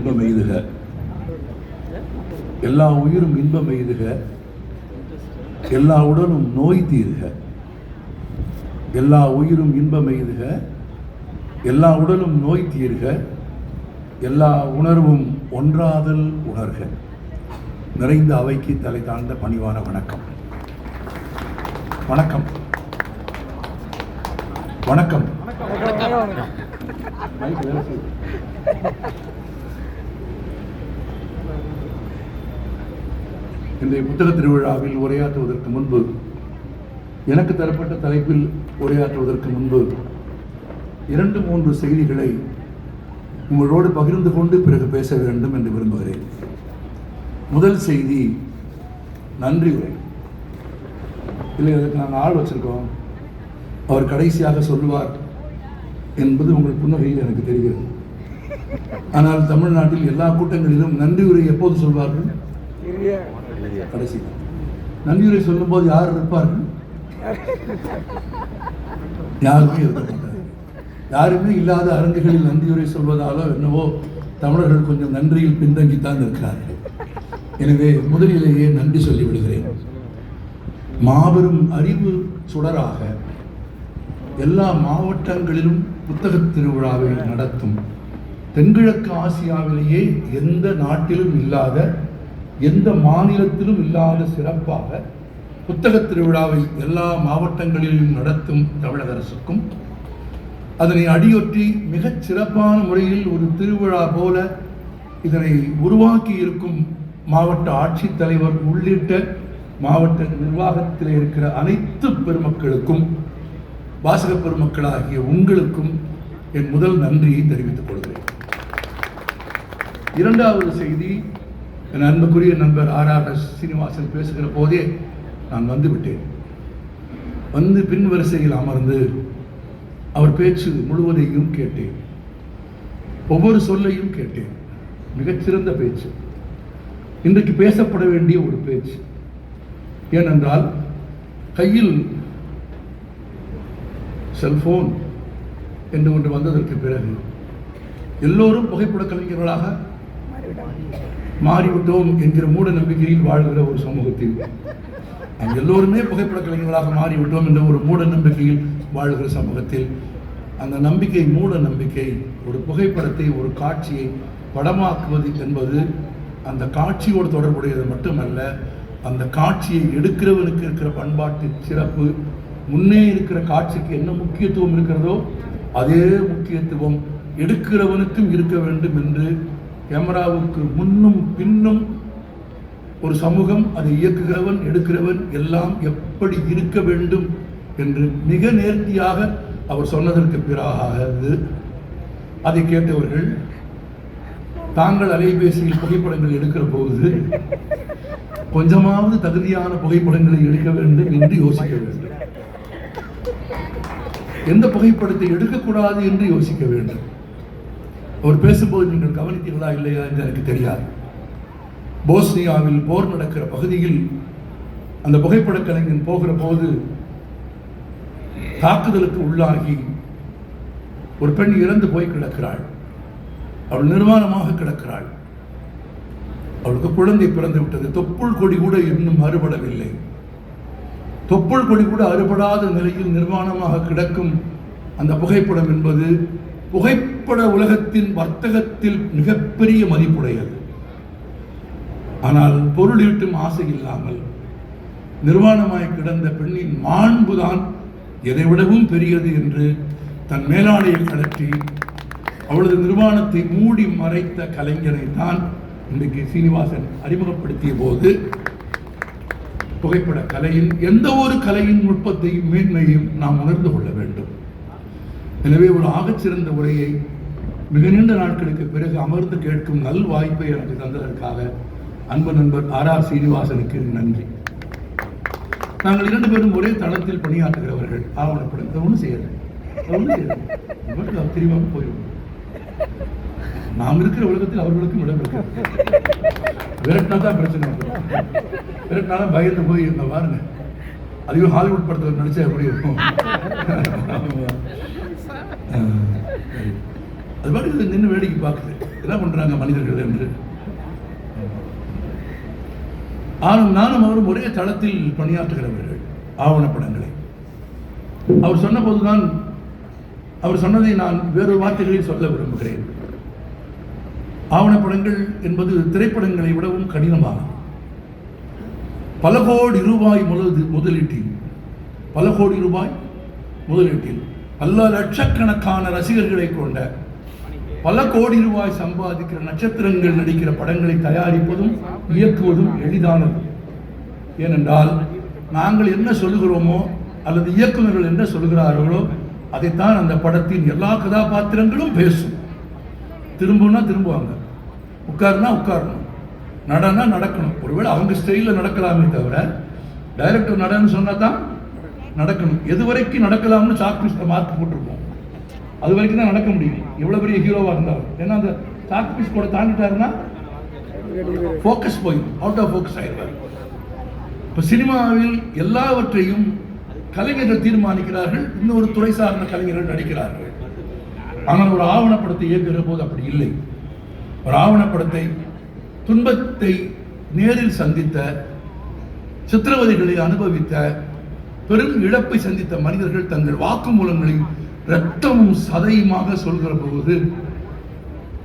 இன்பம் எய்துக, எல்லா உயிரும் இன்பம் எய்துக, எல்லா உடலும் நோய் தீர்க. எல்லா உயிரும் இன்பம் எய்துக, எல்லா உடலும் நோய் தீர்க, எல்லா உணர்வும் ஒன்றாதல் உணர்க. நிறைந்த அவைக்கு தலை தாழ்ந்த பணிவான வணக்கம். வணக்கம் வணக்கம். இன்றைய புத்தக திருவிழாவில் உரையாற்றுவதற்கு முன்பு, எனக்கு தரப்பட்ட தலைப்பில் உரையாற்றுவதற்கு முன்பு 2-3 செய்திகளை உங்களோடு பகிர்ந்து கொண்டு பிறகு பேச வேண்டும் என்று விரும்புகிறேன். முதல் செய்தி நன்றி உரை. இல்லை, அதுக்கு நாங்கள் ஆள் வச்சிருக்கோம், அவர் கடைசியாக சொல்லுவார் என்பது உங்கள் புன்னகையில் எனக்கு தெரிகிறது. ஆனால் தமிழ்நாட்டில் எல்லா கூட்டங்களிலும் நன்றி உரை எப்போது சொல்வார்கள்? கடைசி. நன்றி உரை சொல்லும் போது யார் இருப்பார்கள்? யாருமே இருக்க மாட்டார்கள். யாருமே இல்லாத அரங்குகளில் நன்றியுரை சொல்வதாலோ என்னவோ தமிழர்கள் கொஞ்சம் நன்றியில் பின்தங்கித்தான் இருக்கிறார்கள். எனவே முதலிலேயே நன்றி சொல்லிவிடுகிறேன். மாபெரும் அறிவு சுடராக எல்லா மாவட்டங்களிலும் புத்தக திருவிழாவை நடத்தும் தென்கிழக்கு ஆசியாவிலேயே எந்த நாட்டிலும் இல்லாத, எந்த மாநிலத்திலும் இல்லாத சிறப்பாக புத்தக திருவிழாவை எல்லா மாவட்டங்களிலும் நடத்தும் தமிழக அரசுக்கும், அதனை அடியொற்றி மிகச் சிறப்பான முறையில் ஒரு திருவிழா போல இதனை உருவாக்கி இருக்கும் மாவட்ட ஆட்சித்தலைவர் உள்ளிட்ட மாவட்ட நிர்வாகத்தில் இருக்கிற அனைத்து பெருமக்களுக்கும், வாசக பெருமக்களாகிய உங்களுக்கும் என் முதல் நன்றியை தெரிவித்துக் கொள்கிறேன். இரண்டாவது செய்தி, என் அன்புக்குரிய நண்பர் RRS சீனிவாசன் பேசுகிற போதே நான் வந்துவிட்டேன். வந்து பின் வரிசையில் அமர்ந்து அவர் பேச்சு முழுவதையும் கேட்டேன். ஒவ்வொரு சொல்லையும் கேட்டேன். மிகச்சிறந்த பேச்சு, இன்றைக்கு பேசப்பட வேண்டிய ஒரு பேச்சு. ஏனென்றால் கையில் செல்போன் என்று ஒன்று வந்ததற்கு பிறகு எல்லோரும் புகைப்பட கலைஞர்களாக மாறிவிட்டோம் என்கிற மூட நம்பிக்கையில் வாழ்கிற ஒரு சமூகத்தில், எல்லோருமே புகைப்பட கலைஞர்களாக மாறிவிட்டோம் என்ற ஒரு மூட நம்பிக்கையில் வாழ்கிற சமூகத்தில், அந்த நம்பிக்கை, மூட நம்பிக்கை, ஒரு புகைப்படத்தை, ஒரு காட்சியை படமாக்குவது என்பது அந்த காட்சியோடு தொடர்புடையது மட்டுமல்ல, அந்த காட்சியை எடுக்கிறவனுக்கு இருக்கிற பண்பாட்டு சிறப்பு, முன்னே இருக்கிற காட்சிக்கு என்ன முக்கியத்துவம் இருக்கிறதோ அதே முக்கியத்துவம் எடுக்கிறவனுக்கும் இருக்க வேண்டும் என்று கேமராவுக்கு முன்னும் பின்னும் ஒரு சமூகம், அதை இயக்குகிறவன், எடுக்கிறவன் எல்லாம் எப்படி இருக்க வேண்டும் என்று மிக நேர்த்தியாக அவர் சொன்னதற்கு பிறகு அதை கேட்டவர்கள் தாங்கள் அலைபேசியில் புகைப்படங்கள் எடுக்கிற போது கொஞ்சமாவது தகுதியான புகைப்படங்களை எடுக்க வேண்டும் என்று யோசிக்க வேண்டும். எந்த புகைப்படத்தை எடுக்கக்கூடாது என்று யோசிக்க வேண்டும். அவர் பேசும்போது நீங்கள் கவனித்தீர்களா இல்லையா என்று எனக்கு தெரியாது. போஸ்னியாவில் போர் நடக்கிற பகுதியில் அந்த புகைப்பட கலைஞன் போகிற போது தாக்குதலுக்கு உள்ளாகி ஒரு பெண் இறந்து போய் கிடக்கிறாள். அவள் நிர்வாணமாக கிடக்கிறாள். அவளுக்கு குழந்தை பிறந்து விட்டது. தொப்புள் கொடி கூட இன்னும் அறுபடவில்லை. தொப்புள் கொடி கூட அறுபடாத நிலையில் நிர்வாணமாக கிடக்கும் அந்த புகைப்படம் என்பது புகைப்பட உலகத்தின் வர்த்தகத்தில் மிகப்பெரிய மதிப்புடையது. ஆனால் பொருளீட்டும் ஆசை இல்லாமல் நிர்வாணமாய் கிடந்த பெண்ணின் மாண்புதான் எதைவிடவும் பெரியது என்று தன் மேலாடையை கழற்றி அவளது நிர்வாணத்தை மூடி மறைத்த கலைஞரை தான் இன்றைக்கு சீனிவாசன் அறிமுகப்படுத்திய போது புகைப்பட கலையின் எந்த ஒரு கலையின் நுட்பத்தையும் மேன்மையும் நாம் உணர்ந்து கொள்ள வேண்டும். எனவே ஒரு ஆகச்சிறந்த உரையை மிக நீண்ட நாட்களுக்கு பிறகு அமர்ந்து கேட்கும் நல் வாய்ப்பை எனக்கு தந்ததற்காக அன்பு நண்பர் RR சீனிவாசனுக்கு நன்றி. நாங்கள் 2 பேரும் ஒரே தளத்தில் பணியாற்றுகிறவர்கள். ஆவணப்படம் ஒன்றும் செய்யலை, தெரியாம போயிடும். நாம் இருக்கிற உலகத்தில் அவர்களுக்கும் இடம் இருக்கு. விரட்டினா தான் பிரச்சனை, விரட்டினாலும் பயந்து போய் இருந்த பாருங்க. அதுவும் ஹாலிவுட் படத்தில் நடிச்சா எப்படி இருக்கும். அது மாதிரி நின்று வேடிக்கை பார்க்குது, என்ன பண்றாங்க மனிதர்கள் என்று. நானும் அவரும் ஒரே தளத்தில் பணியாற்றுகிறவர்கள். ஆவணப்படங்களை அவர் சொன்ன போதுதான், அவர் சொன்னதை நான் வேறு வார்த்தைகளில் சொல்ல விரும்புகிறேன். ஆவணப்படங்கள் என்பது திரைப்படங்களை விடவும் கடினமானது. பல கோடி ரூபாய் முதலீட்டில் பல லட்சக்கணக்கான ரசிகர்களை கொண்ட பல கோடி ரூபாய் சம்பாதிக்கிற நட்சத்திரங்கள் நடிக்கிற படங்களை தயாரிப்பதும் இயக்குவதும் எளிதானது. ஏனென்றால் நாங்கள் என்ன சொல்லுகிறோமோ அல்லது இயக்குநர்கள் என்ன சொல்கிறார்களோ அதைத்தான் அந்த படத்தின் எல்லா கதாபாத்திரங்களும் பேசும். திரும்புனா திரும்புவாங்க, உட்காருனா உட்காரணும், நடனா நடக்கணும். ஒருவேளை அவங்க ஸ்டைலில் நடக்கலாமே தவிர டைரக்டர் நடன்னு சொன்னா தான் நடக்கணும். எது வரைக்கும் நடக்கலாம்னு சாக்பீஸ்ல மார்க் போட்டிருப்போம், அது வரைக்கும் தான் நடக்க முடியும், எவ்வளவு பெரிய ஹீரோவா இருந்தாலும். ஏன்னா அந்த சாக்பீஸ் கூட தாண்டிட்டாருன்னா ஃபோக்கஸ் போய் அவுட் ஆஃப் ஃபோக்கஸ் ஆயிடுவார். இப்போ சினிமாவில் எல்லாவற்றையும் கலைஞர்கள் தீர்மானிக்கிறார்கள், இன்னொரு துறை சார்ந்த கலைஞர்கள் நடிக்கிறார்கள். ஆனால் ஒரு ஆவணப்படத்தை இயக்குகிற போது அப்படி இல்லை. ஒரு ஆவணப்படத்தை துன்பத்தை நேரில் சந்தித்த, சித்திரவதைகளை அனுபவித்த, பெரும் இழப்பை சந்தித்த மனிதர்கள் தங்கள் வாக்குமூலங்களில் இரத்தமும் சதையுமாக சொல்கிற போது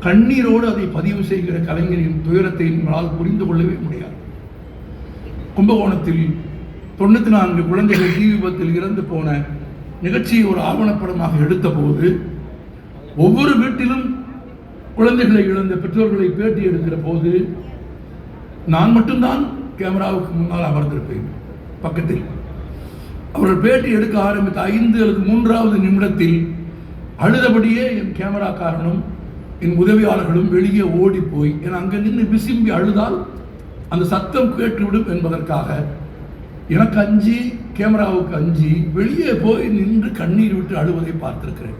கண்ணீரோடு அதை பதிவு செய்கிற கலைஞரின் துயரத்தை நம்மளால் புரிந்து கொள்ளவே முடியாது. கும்பகோணத்தில் 94 குழந்தைகள் தீ விபத்தில் இறந்து போன நிகழ்ச்சியை ஒரு ஆவணப்படமாக எடுத்த போது ஒவ்வொரு வீட்டிலும் குழந்தைகளை இழந்த பெற்றோர்களை பேட்டி எடுக்கிற போது நான் மட்டும்தான் கேமராவுக்கு முன்னால் அமர்ந்திருப்பேன். பக்கத்தில் அவர்கள் பேட்டி எடுக்க ஆரம்பித்த 5 அல்லது 3வது நிமிடத்தில் அழுதபடியே என் கேமராக்காரனும் என் உதவியாளர்களும் வெளியே ஓடி போய், ஏன்னா அங்கே நின்று விசும்பி அழுதால் அந்த சத்தம் கேட்டுவிடும் என்பதற்காக எனக்கு அஞ்சி, கேமராவுக்கு அஞ்சி வெளியே போய் நின்று கண்ணீர் விட்டு அழுவதை பார்த்திருக்கிறேன்.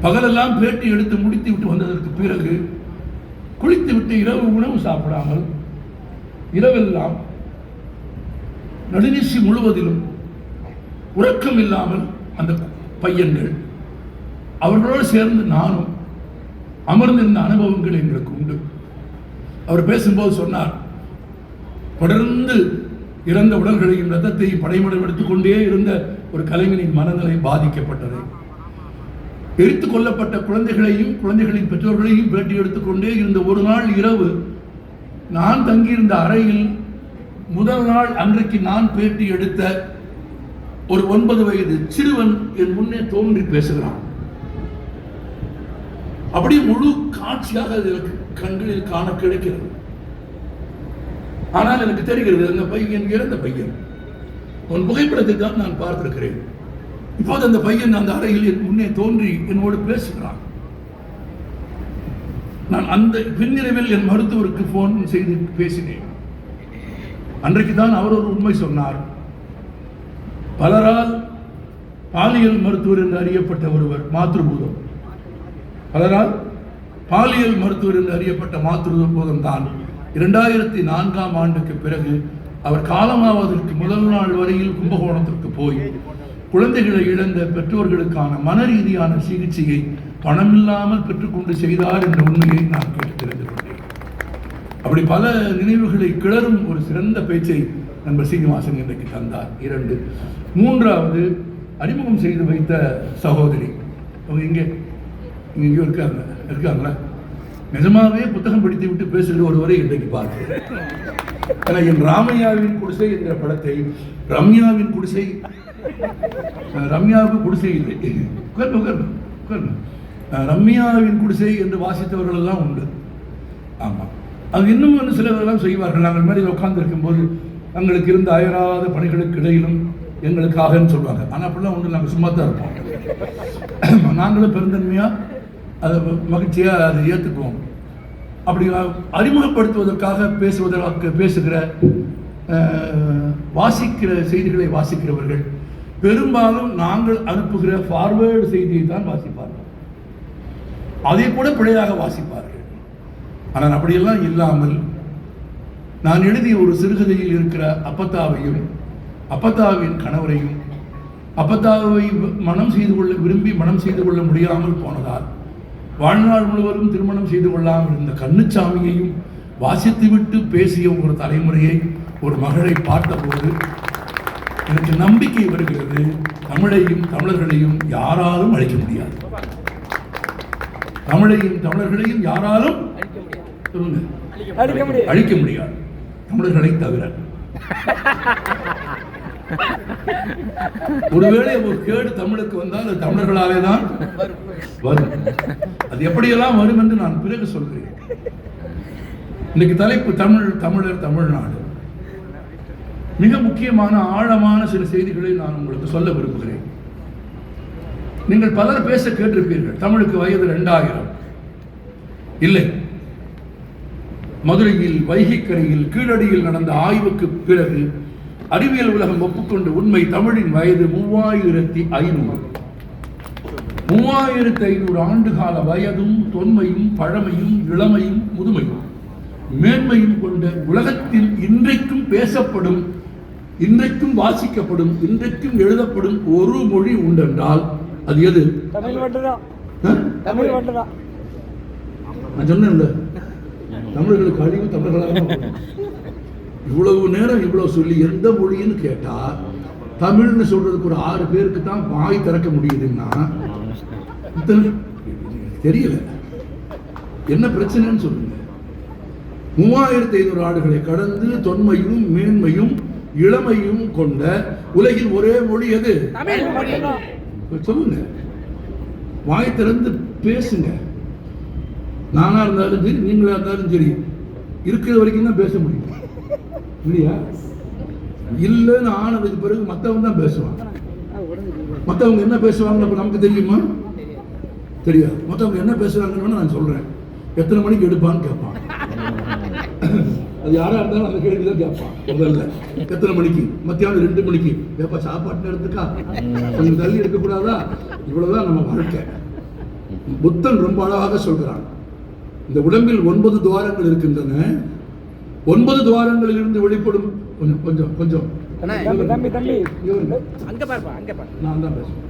பகலெல்லாம் பேட்டி எடுத்து முடித்து விட்டு வந்ததற்கு பிறகு குளித்து விட்டு இரவு உணவு சாப்பிடாமல் இரவெல்லாம் நடுநிசி முழுவதிலும் உறக்கம் இல்லாமல் அந்த பையன்கள், அவர்களோடு சேர்ந்து நானும் அமர்ந்திருந்த அனுபவங்கள் எங்களுக்கு உண்டு. அவர் பேசும்போது சொன்னார், தொடர்ந்து இறந்த உடல்களையும் ரத்தத்தையும் படைமடம் எடுத்துக்கொண்டே இருந்த ஒரு கலைஞனின் மனநிலை பாதிக்கப்பட்டது. எரித்துக் கொல்லப்பட்ட குழந்தைகளையும் குழந்தைகளின் பெற்றோர்களையும் பேட்டி எடுத்துக்கொண்டே இருந்த ஒரு நாள் இரவு நான் தங்கியிருந்த அறையில் முதல் நாள் அன்றைக்கு நான் பேட்டி எடுத்த ஒரு 9 வயது சிறுவன் என் முன்னே தோன்றி பேசுகிறான். அப்படியே முழு காட்சியாக எனக்கு கண்களில் காண கிடைக்கிறது. ஆனால் எனக்கு தெரிகிறது அந்த பையன் இறந்த பையன். உன் புகைப்படத்தை தான் நான் பார்த்திருக்கிறேன். இப்போது அந்த பையன் அந்த அறையில் என் முன்னே தோன்றி என்னோடு பேசுகிறான். நான் அந்த பின்னிரவில் என் மருத்துவருக்கு போன் செய்து பேசினேன். அன்றைக்கு தான் அவர் ஒரு உண்மை சொன்னார். பலரால் பாலியல் மருத்துவர் என்று அறியப்பட்ட ஒருவர், மாத்ருபூதம், பலரால் பாலியல் மருத்துவர் என்று அறியப்பட்ட மாத்ருபூதம் தான் 2004ஆம் ஆண்டுக்கு பிறகு அவர் காலமாவதற்கு முதல் நாள் வரையில் கும்பகோணத்திற்கு போய் குழந்தைகளை இழந்த பெற்றோர்களுக்கான மன ரீதியான சிகிச்சையை பணமில்லாமல் பெற்றுக்கொண்டு செய்தார் என்ற உண்மையை நான் கேட்டு தெரிந்து கொண்டேன். அப்படி பல நினைவுகளை கிளறும் ஒரு சிறந்த பேச்சை நண்பர் சீனிவாசன் இன்றைக்கு தந்தார். 2. 3வது அறிமுகம் செய்து வைத்த சகோதரி, அவங்க இங்கே இருக்காங்களா? நிஜமாவே புத்தகம் படித்து விட்டு பேசுகிற ஒருவரை இன்றைக்கு பார்க்கிறேன். ஏன்னா என் ராமையாவின் குடிசை என்கிற படத்தை ரம்யாவின் குடிசை, ரம்யாவுக்கு குடிசை இல்லை, ரம்யாவின் குடிசை என்று வாசித்தவர்கள் எல்லாம் உண்டு. ஆமாம், அது இன்னும் ஒன்று சிலவர்களெல்லாம் செய்வார்கள். நாங்கள் மாதிரி உட்கார்ந்து இருக்கும்போது எங்களுக்கு இருந்த அயராத பணிகளுக்கு இடையிலும் எங்களுக்காகன்னு சொல்லுவாங்க. ஆனால் அப்படிலாம் ஒன்று, நாங்கள் சும்மா தான் இருப்போம். நாங்களும் பெருந்தன்மையாக அதை மகிழ்ச்சியாக அதை ஏற்றுக்குவோம். அப்படி அறிமுகப்படுத்துவதற்காக பேசுகிற வாசிக்கிற செய்திகளை வாசிக்கிறவர்கள் பெரும்பாலும் நாங்கள் அனுப்புகிற ஃபார்வேர்டு செய்தியை தான் வாசிப்பார்கள். அதை கூட பிழையாக வாசிப்பார்கள். ஆனால் அப்படியெல்லாம் இல்லாமல் நான் எழுதிய ஒரு சிறுகதையில் இருக்கிற அப்பத்தாவையும் அப்பத்தாவின் கணவரையும் அப்பத்தாவை விரும்பி மனம் செய்து கொள்ள முடியாமல் போனதால் வாழ்நாள் முழுவதும் திருமணம் செய்து கொள்ளாமல் இருந்த கண்ணுச்சாமியையும் வாசித்துவிட்டு பேசிய ஒரு தலைமுறையை, ஒரு மகளை பார்த்தபோது எனக்கு நம்பிக்கை வருகிறது. தமிழையும் தமிழர்களையும் யாராலும் அழிக்க முடியாது. தமிழையும் தமிழர்களையும் யாராலும் அழிக்க முடியாது, தமிழர்களை தவிர. ஒருவேளை ஒரு கேடு தமிழுக்கு வந்தால் அது தமிழர்களாலே தான் வரும். அது எப்படியெல்லாம் வரும் என்று நான் பிறகு சொல்கிறேன். இன்னைக்கு தலைப்பு தமிழ், தமிழர், தமிழ்நாடு. மிக முக்கியமான ஆழமான சில செய்திகளை நான் உங்களுக்கு சொல்ல விரும்புகிறேன். நீங்கள் பலர் பேச கேட்டிருப்பீர்கள், தமிழுக்கு வயது 2000 இல்லை. மதுரையில் வைகைக்கரையில் கீழடியில் நடந்த ஆய்வுக்கு பிறகு அறிவியல் உலகம் ஒப்புக்கொண்ட உண்மை, தமிழின் வயது 3500. 3500 ஆண்டுகால வயதும் தொன்மையும் பழமையும் இளமையும் முதுமையும் மேன்மையும் கொண்ட உலகத்தில் இன்றைக்கும் பேசப்படும், இன்றைக்கும் வாசிக்கப்படும், இன்றைக்கும் எழுதப்படும் ஒரு மொழி உண்டென்றால் அது எது? தமிழ் மட்டும்தான். நான் சொன்னேன்ல, தமிழர்களுக்கு அழிவு தமிழர்களாக. இவ்வளவு நேரம் இவ்வளவு சொல்லி எந்த மொழின்னு கேட்டா தமிழ்னு சொல்றதுக்கு ஒரு 6 பேருக்கு தான் வாய் திறக்க முடியுதுன்னா தெரியல என்ன பிரச்சனைன்னு சொல்லுங்க. 3500 ஆண்டுகளை கடந்து தொன்மையும் மேன்மையும் இளமையும் கொண்ட உலகின் ஒரே மொழி எது? சொல்லுங்க, வாய் திறந்து பேசுங்க. நானா இருந்தாலும் சரி, நீங்களா இருந்தாலும் சரி, இருக்கிற வரைக்கும் தான் பேச முடியும் இல்லையா? இல்லைன்னு ஆனதுக்கு பிறகு மற்றவங்க தான் பேசுவாங்க. மற்றவங்க என்ன பேசுவாங்கன்னு அப்ப நமக்கு தெரியுமா? தெரியாது. மற்றவங்க என்ன பேசுறாங்கன்னு நான் சொல்றேன். எத்தனை மணிக்கு எடுப்பான்னு கேட்பான். அது யாரா இருந்தாலும் அந்த கேள்விதான் கேட்பான். முதல்ல எத்தனை மணிக்கு? மத்தியானம் 2 மணிக்கு. ஏப்பா சாப்பாட்டு நேரத்துக்கா? கொஞ்சம் தள்ளி எடுக்கக்கூடாதா? இவ்வளவுதான் நம்ம வாழ்க்கை. புத்தன் ரொம்ப அழகாக சொல்கிறான், இந்த உடம்பில் 9 துவாரங்கள் இருக்கின்றன. 9 துவாரங்களில் இருந்து வெளிப்படும் கொஞ்சம் கொஞ்சம் நான் தான் பேசுவேன்,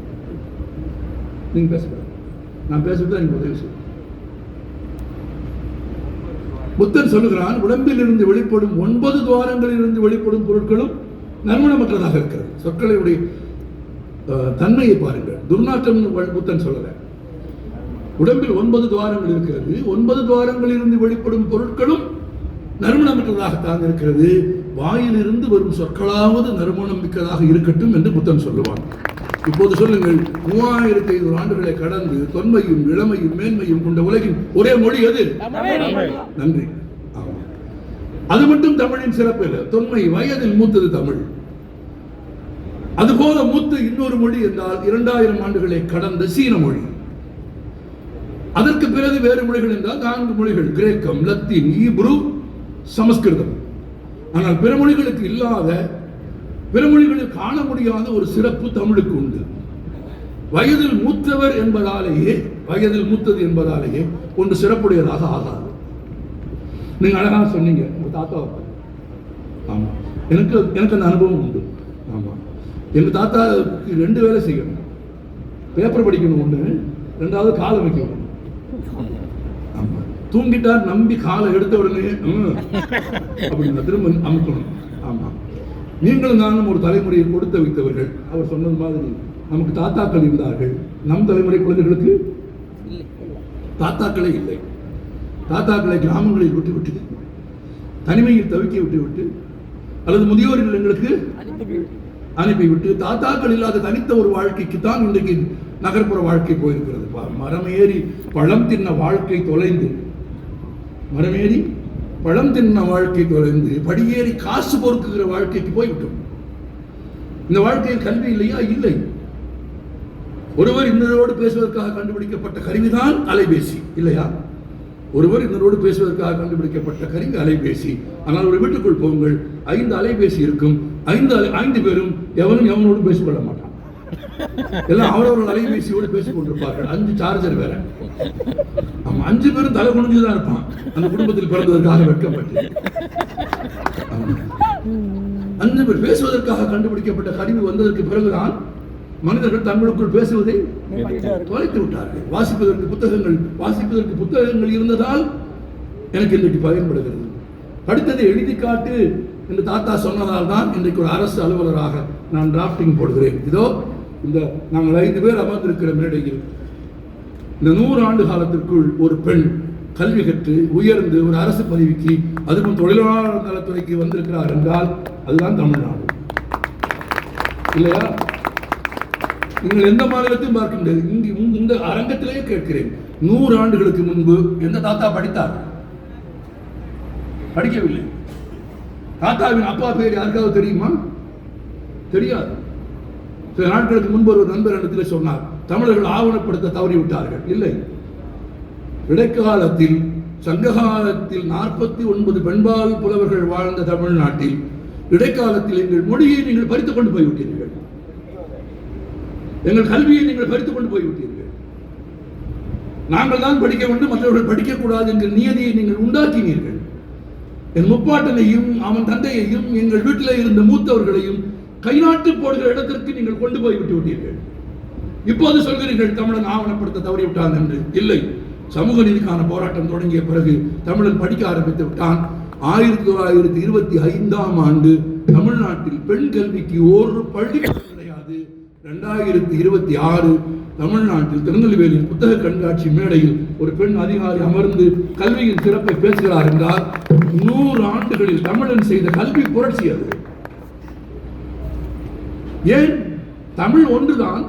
நீங்க பேசுறேன். நான் பேசுறது எனக்கு உதவி செய்யும். புத்தன் சொல்லுகிறான், உடம்பில் இருந்து வெளிப்படும் 9 துவாரங்களில் இருந்து வெளிப்படும் பொருட்களும் நறுமணமற்றதாக இருக்கிறது. சொற்களுடைய தன்மையை பாருங்கள். துர்நாற்றம் புத்தன் சொல்லல. உடம்பில் 9 துவாரங்கள் இருக்கிறது. 9 துவாரங்களில் இருந்து வெளிப்படும் பொருட்களும் நறுமணமற்றதாகத்தான் இருக்கிறது. வாயிலிருந்து வரும் சொற்களாவது நறுமணம் மிக்கதாக இருக்கட்டும் என்று புத்தன் சொல்லுவான். இப்போது சொல்லுங்கள், 3500 ஆண்டுகளை கடந்து தொன்மையும் இளமையும் மேன்மையும் கொண்ட உலகின் ஒரே மொழி எது? நன்றி. அது மட்டும் தமிழின் சிறப்பு இல்லை. தொன்மை, வயதில் மூத்தது தமிழ். அதுபோல மூத்த இன்னொரு மொழி என்றால் 2000 ஆண்டுகளை கடந்த சீன மொழி. அதற்கு பிறகு வேறு மொழிகள் என்றால் 4 மொழிகள்: கிரேக்கம், லத்தீன், ஈப்ரு, சமஸ்கிருதம். ஆனால் பிற மொழிகளுக்கு இல்லாத, பிற மொழிகளில் காண முடியாத ஒரு சிறப்பு தமிழுக்கு உண்டு. வயதில் மூத்தவர் என்பதாலேயே, வயதில் மூத்தது என்பதாலேயே ஒன்று சிறப்புடையதாக ஆகாது. நீங்க அழகாக சொன்னீங்க, உங்க தாத்தாவை. ஆமா, எனக்கு அந்த அனுபவம் உண்டு. ஆமா, எங்க தாத்தா 2 வேலை செய்யணும். பேப்பர் படிக்கணும் ஒண்ணு, 2வது காலை வைக்கணும். ஆமா, தூங்கிட்டார் நம்பி காலை எடுத்த உடனே அப்படின்னு திரும்ப அமுக்கணும். ஆமா, நீங்களும் நானும் ஒரு தலைமுறையை கொடுத்து வைத்தவர்கள். அவர் சொன்னது மாதிரி நமக்கு தாத்தாக்கள் இருந்தார்கள். நம் தலைமுறை குழந்தைகளுக்கு தாத்தாக்களே இல்லை. தாத்தாக்களை கிராமங்களில் விட்டுவிட்டு, தனிமையில் தவிக்க விட்டுவிட்டு, அல்லது முதியோர் இல்லங்களுக்கு அனுப்பிவிட்டு, தாத்தாக்கள் இல்லாத தனித்த ஒரு வாழ்க்கைக்கு தான் இன்றைக்கு நகர்ப்புற வாழ்க்கை போயிருக்கிறது. மரமேறி பழம் தின்ன வாழ்க்கை தொலைந்து, மரமேறி பழம் தின்ன வாழ்க்கை தொலைந்து, படியேறி காசு பொறுக்குகிற வாழ்க்கைக்கு போய்விட்டோம். இந்த வாழ்க்கையில் கல்வி இல்லையா? இல்லை. ஒருவர் இன்னொரு பேசுவதற்காக கண்டுபிடிக்கப்பட்ட கருவிதான் அலைபேசி, இல்லையா? ஒருவர் இன்னொரு பேசுவதற்காக கண்டுபிடிக்கப்பட்ட கருவி அலைபேசி. ஆனால் ஒரு வீட்டுக்குள் போங்கள், 5 அலைபேசி இருக்கும். 5 பேரும் எவனோடு பேசிக்கொள்ள மாட்டான். எல்லாம் அவரவர்கள் அலைபேசியோடு பேசிக் கொண்டிருப்பார்கள். 5 சார்ஜர் வேற. 5 பேரும் தலை குனிஞ்சுதான் இருப்பான். அந்த குடும்பத்தில் பிறந்ததற்காக வெட்கப்பட்டு 5 பேர் பேசுவதற்காக கண்டுபிடிக்கப்பட்ட கருவி வந்ததற்கு பிறகுதான் மனிதர்கள் தங்களுக்குள் பேசுவதை தொலைத்து விட்டார்கள். வாசிப்பதற்கு புத்தகங்கள் இருந்ததால் எனக்கு இன்றைக்கு பயன்படுகிறது. படித்ததை எழுதி காட்டு என்று தாத்தா சொன்னதால் தான் இன்றைக்கு ஒரு அரசு அலுவலராக நான் டிராஃப்டிங் போடுகிறேன். இதோ இந்த நாங்கள் 5 பேர் அமர்ந்திருக்கிற மேடையில் இந்த 100 ஆண்டு காலத்திற்குள் ஒரு பெண் கல்வி கற்று உயர்ந்து ஒரு அரசு பதவிக்கு, அதுவும் தொழிலாளர் நலத்துறைக்கு வந்திருக்கிறார் என்றால் அதுதான் தமிழ்நாடு இல்லையா? நீங்கள் எந்த மாநிலத்தையும் பார்க்க முடியாது. இந்த அரங்கத்திலேயே கேட்கிறேன், 100 ஆண்டுகளுக்கு முன்பு எந்த தாத்தா படித்தார்? படிக்கவில்லை. தாத்தாவின் அப்பா பேர் யாருக்காவது தெரியுமா? தெரியாது. சில நாட்களுக்கு முன்பு ஒரு நண்பர் இடத்தில் சொன்னார், தமிழர்கள் ஆவணப்படுத்த தவறிவிட்டார்கள். இல்லை, இடைக்காலத்தில் சங்ககாலத்தில் 49 பெண்பால் புலவர்கள் வாழ்ந்த தமிழ்நாட்டில் இடைக்காலத்தில் எங்கள் மொழியை நீங்கள் பறித்துக் கொண்டு போய்விட்டீர்கள், எங்கள் கல்வியை நீங்கள் பறித்துக் கொண்டு போய்விட்டீர்கள். நாங்கள் தான் படிக்க வேண்டும், மற்றவர்கள் படிக்கக்கூடாது என்கிற நியதியை நீங்கள் உண்டாக்கினீர்கள். என் முப்பாட்டனையும் அவன் தந்தையையும் எங்கள் வீட்டில் இருந்த மூத்தவர்களையும் கைநாட்டு போடுகிற இடத்திற்கு நீங்கள் கொண்டு போய் விட்டு விட்டீர்கள். இப்போது சொல்கிறீர்கள் தமிழன் ஆவணப்படுத்த தவறிவிட்டான் என்று. இல்லை, சமூக நீதிக்கான போராட்டம் தொடங்கிய பிறகு தமிழன் படிக்க ஆரம்பித்து விட்டான். 1925ஆம் ஆண்டு தமிழ்நாட்டில் பெண் கல்விக்கு ஒரு பள்ளி கிடையாது. 2026 தமிழ்நாட்டில் திருநெல்வேலியில் புத்தக கண்காட்சி மேடையில் ஒரு பெண் அதிகாரி அமர்ந்து கல்வியின் சிறப்பை பேசுகிறார் என்றால் 100 ஆண்டுகளில் தமிழன் செய்த கல்வி புரட்சி அது. ஏன்? தமிழ் ஒன்றுதான்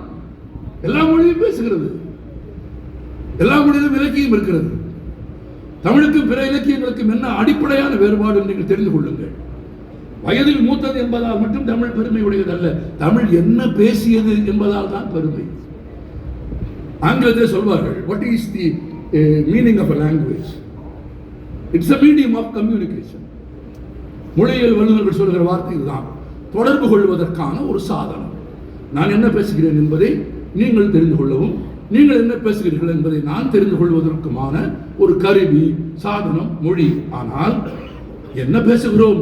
எல்லா மொழியும் பேசுகிறது, எல்லா மொழியிலும் இலக்கியம் இருக்கிறது. தமிழுக்கும் பிற இலக்கியங்களுக்கும் என்ன அடிப்படையான வேறுபாடு என்று நீங்கள் தெரிந்து கொள்ளுங்கள். வயதில் மூத்தது என்பதால் மட்டும் தமிழ் பெருமை உடையதல்ல, தமிழ் என்ன பேசியது என்பதால் தான் பெருமை. ஆங்கிலத்தில் சொல்வார்கள், what is the meaning of a language? It's a medium of communication. மொழியியல் வல்லுநர்கள் சொல்கிற வார்த்தை இதுதான், தொடர்பு கொள்வதற்கான ஒரு சாதனம். நான் என்ன பேசுகிறேன் என்பதை நீங்கள் தெரிந்து கொள்ளவும், நீங்கள் என்ன பேசுகிறீர்கள் என்பதை நான் தெரிந்து கொள்வதற்குமான ஒரு கருவி, சாதனம் மொழி. ஆனால் என்ன பேசுகிறோம்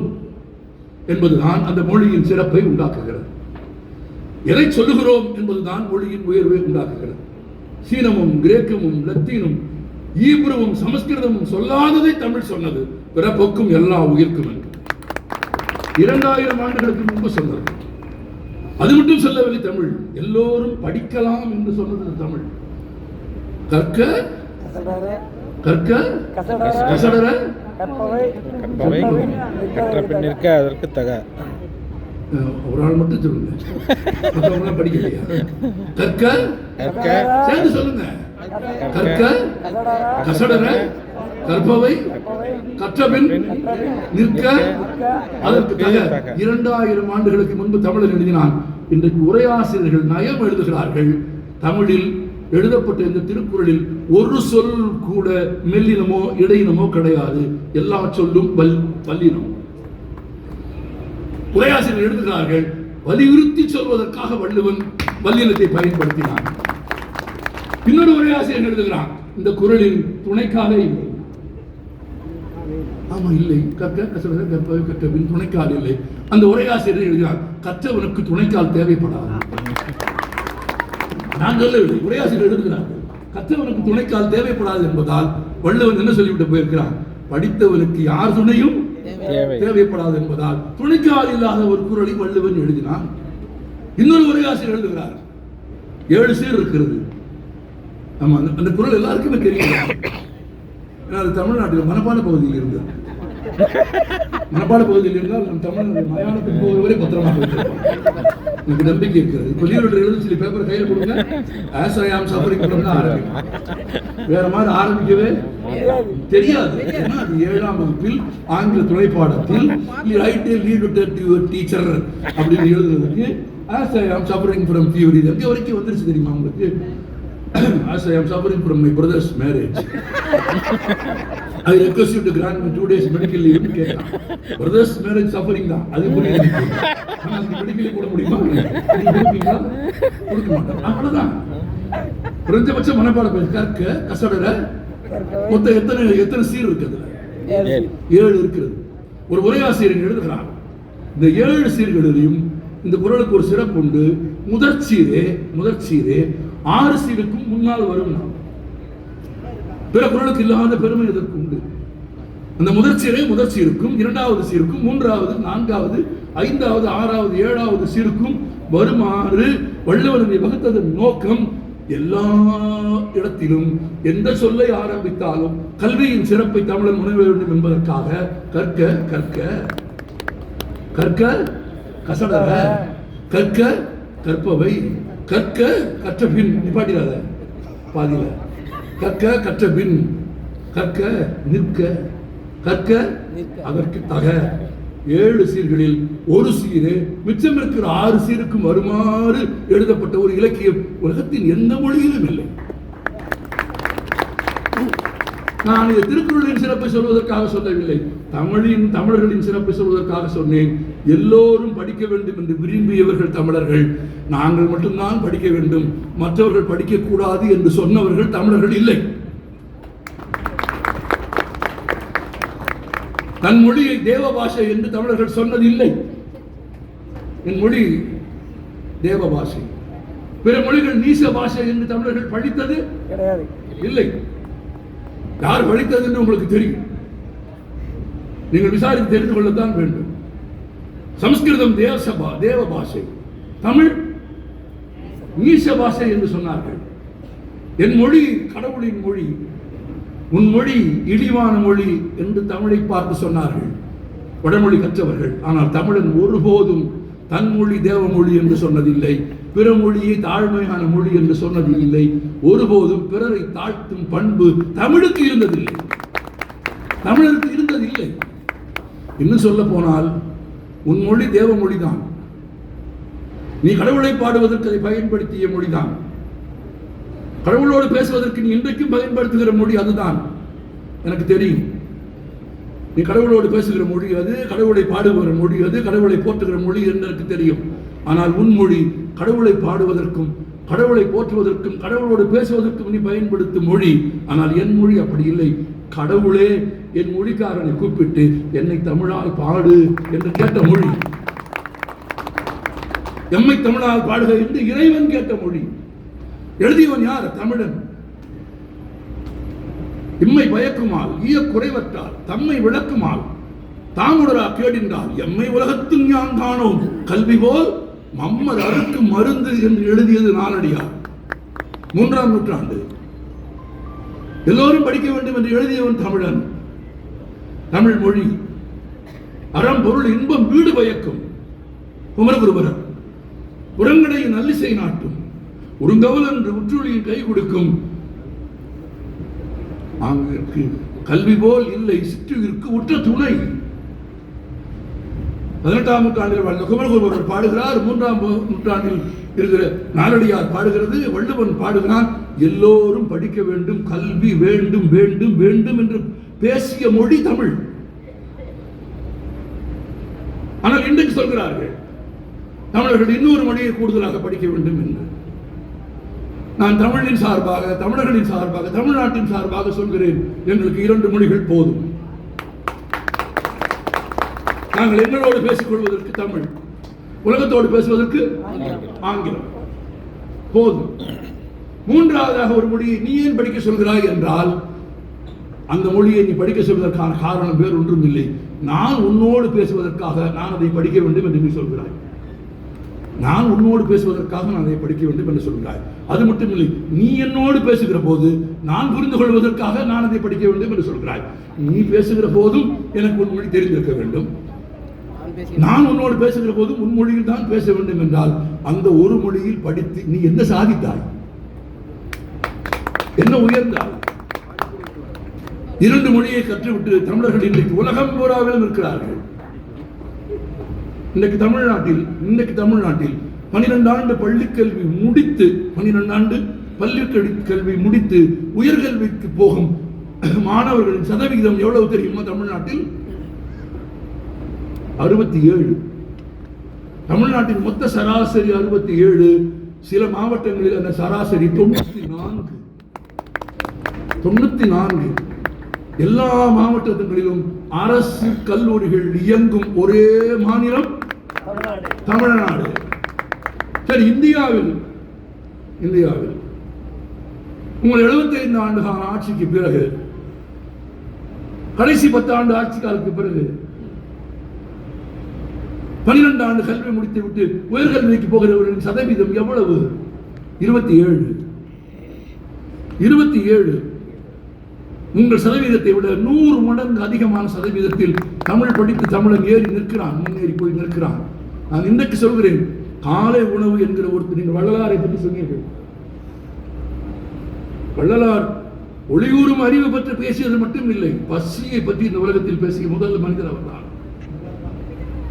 என்பதுதான் அந்த மொழியின் சிறப்பை உண்டாக்குகிறது. எதை சொல்லுகிறோம் என்பதுதான் மொழியின் உயர்வை உண்டாக்குகிறது. சீனமும் கிரேக்கமும் லத்தீனும் ஈப்ருவும் சமஸ்கிருதமும் சொல்லாததை தமிழ் சொன்னது, பிறப்புக்கும் எல்லா உயிர்க்கும் என்று 2000 ஆண்டுகளுக்கு முன்பு சொன்னது. அது மட்டும் சொல்லவில்லை தமிழ், எல்லோரும் படிக்கலாம் என்று சொன்னது தமிழ். கற்க கற்க கசடர நிற்க அதற்கு தக. ஒரு ஆள் மட்டும் சொல்லுங்க, மற்றவங்க படிக்கலையா? கற்க சேர்ந்து சொல்லுங்க. கற்க கசடர கற்பவை கற்றபின் நிற்க அதற்கு தக. 2000 ஆண்டுகளுக்கு முன்பு தமிழர் எழுதினான். இன்றைக்கு உரையாசிரியர்கள் நயம் எழுதுகிறார்கள். தமிழில் எழுதப்பட்ட இந்த திருக்குறளில் ஒரு சொல் கூட மெல்லினமோ இடையினமோ கிடையாது, எல்லா சொல்லும் வல்லினம். உரையாசிரியர் எழுதுகிறார்கள், வலியுறுத்தி சொல்வதற்காக வள்ளுவன் வல்லினத்தை பயன்படுத்தினான். இன்னொரு உரையாசிரியர் எழுதுகிறான், இந்த குறளில் துணைக்காலே இல்லை. ஆமா, இல்லை. கற்க கசடர கற்பவை கற்றபின் துணைக்கால் இல்லை. அந்த உரையாசிரியர் எழுதுகிறார், கற்றவனுக்கு துணைக்கால் தேவைப்படாது. நான் சொல்லவில்லை, உரையாசிரியர் எழுதுகிறார்கள், கற்றவனுக்கு துணைக்கால் தேவைப்படாது என்பதால் வள்ளுவன் என்ன சொல்லிவிட்டு போயிருக்கிறான், படித்தவனுக்கு யார் துணையும் தேவைப்படாது என்பதால் துணைக்கால் இல்லாத ஒரு குறளை வள்ளுவன் எழுதினான். இன்னொரு உரையாசிரியர் எழுதுகிறார், 7 சீர் இருக்கிறது. ஆமா, அந்த குறள் எல்லாருக்குமே தெரியும். அது தமிழ்நாட்டில் மனப்பாட பகுதியில் இருந்தது. மனப்பாட பகுதியில் இருந்தால் நம் தமிழ் மலையாளத்துக்கு போகிறவரை பத்திரமாக வைத்திருப்பாங்க. எனக்கு நம்பிக்கை இருக்கிறது. இப்போ லீவ் எழுதி சொல்லி பேப்பர் கையில் கொடுங்க, ஆஸ் ஐ ஆம் சஃபரிங் ஃப்ரம் தான் ஆரம்பிக்கும். வேற மாதிரி ஆரம்பிக்கவே தெரியாது. ஏன்னா அது 7ஆம் வகுப்பில் ஆங்கில துணைப்பாடத்தில் write a letter to your teacher அப்படின்னு எழுதுறதுக்கு ஆஸ் ஐ ஆம் சஃபரிங் ஃப்ரம் ஃபீவர், இது எங்கே வரைக்கும் வந்துருச்சு தெரியுமா உங்களுக்கு? As I am suffering from my brother's marriage, I request you to grant me 2 days medical leave. Brother's marriage suffering தான், அது புரியுது. ஆனா அந்த மெடிக்கல் லீவ் போட முடியுமா? கொடுப்பீங்களா? கொடுக்க மாட்டோம். அவ்வளவுதான். குறைஞ்சபட்ச மனப்பாட கற்க கசடர மொத்தம் எத்தனை சீர் இருக்குது? 7 இருக்கிறது. ஒரு உரையாசிரியர் எழுதுகிறார், இந்த 7 சீர்களிலும் இந்த குறளுக்கு ஒரு சிறப்பு உண்டு. முதற்சீரே 6 சீருக்கும் முன்னால் வரும். பிற குறளுக்கு இல்லாத பெருமை இதற்கு உண்டு. அந்த முதற் சீருக்கும் 2வது சீருக்கும் 3வது 4வது 5வது 6வது 7வது சீருக்கும் வருமாறு வள்ளுவனை வகுத்ததன் நோக்கம் எல்லா இடத்திலும் எந்த சொல்லை ஆரம்பித்தாலும் கல்வியின் சிறப்பை தமிழன் உணர வேண்டும் என்பதற்காக கற்க கற்க கற்க கசடர கற்க கற்பவை கற்க கற்ற பின் நிப்பாட்டிடாத பாதியில கற்க கற்ற பின் கற்க நிற்க கற்க அதற்கு தக 7 சீர்களில் ஒரு சீரு மிச்சம் இருக்கிற 6 சீருக்கும் வருமாறு எழுதப்பட்ட ஒரு இலக்கியம் உலகத்தின் எந்த மொழியிலும் இல்லை. நான் இது திருக்குறளின் சிறப்பை சொல்வதற்காக சொல்லவில்லை, தமிழர்களின் சிறப்பை சொல்வதற்காக சொன்னேன். எல்லோரும் படிக்க வேண்டும் என்று விரும்பியவர்கள் தமிழர்கள். நாங்கள் மட்டும்தான் படிக்க வேண்டும், மற்றவர்கள் படிக்க கூடாது என்று சொன்னவர்கள் தமிழர்கள் இல்லை. தன் மொழியை தேவ பாஷை என்று தமிழர்கள் சொன்னது இல்லை. என் மொழி தேவ பாஷை, பிற மொழிகள் நீச பாஷை என்று தமிழர்கள் படித்தது இல்லை. யார் படித்தது என்று உங்களுக்கு தெரியும், நீங்கள் விசாரித்து தெரிந்து கொள்ளத்தான் வேண்டும். சமஸ்கிருதம் தேவ பாஷை, தமிழ் நீச பாஷை என்று சொன்னார்கள். என் மொழி கடவுளின் மொழி, உன் மொழி இழிவான மொழி என்று தமிழை பார்த்து சொன்னார்கள் வடமொழி கற்றவர்கள். ஆனால் தமிழன் ஒருபோதும் தன் மொழி தேவ மொழி என்று சொன்னதில்லை, பிற மொழியை தாழ்மையான மொழி என்று சொன்னதில்லை. ஒருபோதும் பிறரை தாழ்த்தும் பண்பு தமிழுக்கு இருந்ததில்லை, தமிழருக்கு இருந்ததில்லை. இன்னும் சொல்ல போனால் உன் மொழி தேவ மொழிதான், நீ கடவுளை பாடுவதற்கு அதை பயன்படுத்திய மொழிதான், கடவுளோடு பேசுவதற்கு நீ இன்றைக்கும் பயன்படுத்துகிற மொழி அதுதான். எனக்கு தெரியும், நீ கடவுளோடு பேசுகிற மொழி அது, கடவுளை பாடுகிற மொழி அது, கடவுளை போற்றுகிற மொழி என்று எனக்கு தெரியும். ஆனால் உன் மொழி கடவுளை பாடுவதற்கும் கடவுளை போற்றுவதற்கும் கடவுளோடு பேசுவதற்கும் நீ பயன்படுத்தும் மொழி. ஆனால் என் மொழி அப்படி இல்லை. கடவுளே என் மொழிக்காரனை கூப்பிட்டு என்னை தமிழால் பாடு என்று கேட்ட மொழி, எம்மை தமிழால் பாடுக என்று இறைவன் கேட்ட மொழி. எழுதியவன் யார்? தமிழன். இம்மை பயக்குமால் ஈய குறைவற்றால் தம்மை விளக்குமால் தாமுடரா கேடின்றால் எம்மை உலகத்தில் ஞான் காணோம் கல்வி போல் மம்மர் அறுக்கு மருந்து என்று எழுதியது நாலடியார். 3ஆம் நூற்றாண்டு. எல்லோரும் படிக்க வேண்டும் என்று எழுதியவன் தமிழன். தமிழ் மொழி அறம் பொருள் இன்பம் வீடு பயக்கும் குமரகுருபரர். புறங்கடையின் நல்லிசை நாட்டும் உருங்கவல் என்று உற்றுளியின் கை கொடுக்கும். அங்கிற்கு கல்வி போல் இல்லை சிற்றுயிருக்கு உற்ற துணை. 18ஆம் நூற்றாண்டில் வாழ்ந்த குமரகுருபரர் பாடுகிறார், 3ஆம் நூற்றாண்டில் இருக்கிற நாலடியார் பாடுகிறது, வள்ளுவன் பாடுகிறான். எல்லோரும் படிக்க வேண்டும், கல்வி வேண்டும் வேண்டும் வேண்டும் என்று பேசிய மொழி தமிழ். ஆனால் இன்றைக்கு சொல்கிறார்கள் தமிழர்கள் இன்னொரு மொழியை கூடுதலாக படிக்க வேண்டும் என்று. நான் தமிழின் சார்பாக, தமிழர்களின் சார்பாக, தமிழ்நாட்டின் சார்பாக சொல்கிறேன், எங்களுக்கு 2 மொழிகள் போதும். நாங்கள் எங்களோடு பேசிக் கொள்வதற்கு தமிழ், உலகத்தோடு பேசுவதற்கு ஆங்கிலம் போதும். 3ஆவதாக ஒரு மொழியை நீ ஏன் படிக்க சொல்கிறாய் என்றால், அந்த மொழியை நீ படிக்க சொல்வதற்கான காரணம் வேறு ஒன்றும் இல்லை. நான் உன்னோடு பேசுவதற்காக நான் அதை படிக்க வேண்டும் என்று நீ சொல்கிறாய். நான் உன்னோடு பேசுவதற்காக நான் அதை படிக்க வேண்டும் என்று சொல்கிறாய். அது மட்டும் இல்லை, நீ என்னோடு பேசுகிற போது நான் புரிந்து கொள்வதற்காக நான் அதை படிக்க வேண்டும் என்று சொல்கிறாய். நீ பேசுகிற போதும் எனக்கு உன் மொழி தெரிந்திருக்க வேண்டும், நான் உன்னோடு பேசுகிற போதும் உன் மொழியில் தான் பேச வேண்டும் என்றால் அந்த ஒரு மொழியில் படித்து நீ என்ன சாதித்தாய், என்ன உயர்ந்தாய்? 2 மொழியை கற்றுவிட்டு தமிழர்கள் இன்றைக்கு உலகம் பூராவிலும் இருக்கிறார்கள். இன்னைக்கு தமிழ்நாட்டில் 12 ஆண்டு பள்ளிக்கல்வி முடித்து 12 ஆண்டு பள்ளிக்கல்வி முடித்து உயர்கல்விக்கு போகும் மாணவர்களின் சதவிகிதம் எவ்வளவு தெரியுமா? தமிழ்நாட்டில் 67. தமிழ்நாட்டின் மொத்த சராசரி 67. சில மாவட்டங்களில் அந்த சராசரி 94. எல்லா மாவட்டங்களிலும் அரசு கல்லூரிகள் இயங்கும் ஒரே மாநிலம் தமிழ்நாடு. சரி, இந்தியாவில் உங்கள் 75 ஆண்டு கால ஆட்சிக்கு பிறகு, கடைசி 10 ஆண்டு ஆட்சி காலத்துக்கு பிறகு 12 ஆண்டு கல்வி முடித்து விட்டு உயர்கல்விக்கு போகிறவர்களின் சதவீதம் எவ்வளவு? 27. உங்கள் சதவீதத்தை விட 100 மடங்கு அதிகமான சதவீதத்தில் தமிழ் படித்து தமிழன் முன்னேறி போய் நிற்கிறான். நான் இன்றைக்கு சொல்கிறேன், காலை உணவு என்கிற ஒருத்தர், நீங்கள் வள்ளலாரை பற்றி சொன்னீர்கள். வள்ளலார் ஒளியூரும் அறிவு பற்றி பேசியது மட்டும் இல்லை, பசியை பற்றி இந்த உலகத்தில் பேசிய முதல் மனிதர் அவர்தான்.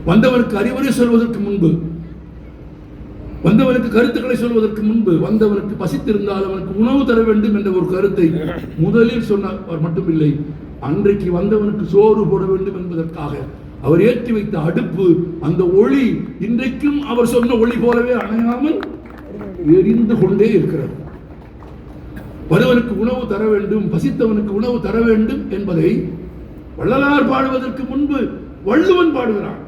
வந்தவனுக்கு அறிவுரை சொல்வதற்கு முன்பு, வந்தவனுக்கு கருத்துக்களை சொல்வதற்கு முன்பு, வந்தவனுக்கு பசித்திருந்தால் அவனுக்கு உணவு தர வேண்டும் என்ற ஒரு கருத்தை முதலில் சொன்னார் மட்டுமில்லை, அன்றைக்கு வந்தவனுக்கு சோறு போட வேண்டும் என்பதற்காக அவர் ஏற்றி வைத்த அடுப்பு, அந்த ஒளி இன்றைக்கும் அவர் சொன்ன ஒளி போலவே அணையாமல் எரிந்து கொண்டே இருக்கிறது. வருவனுக்கு உணவு தர வேண்டும், பசித்தவனுக்கு உணவு தர வேண்டும் என்பதை வள்ளலார் பாடுவதற்கு முன்பு வள்ளுவன் பாடுகிறான்.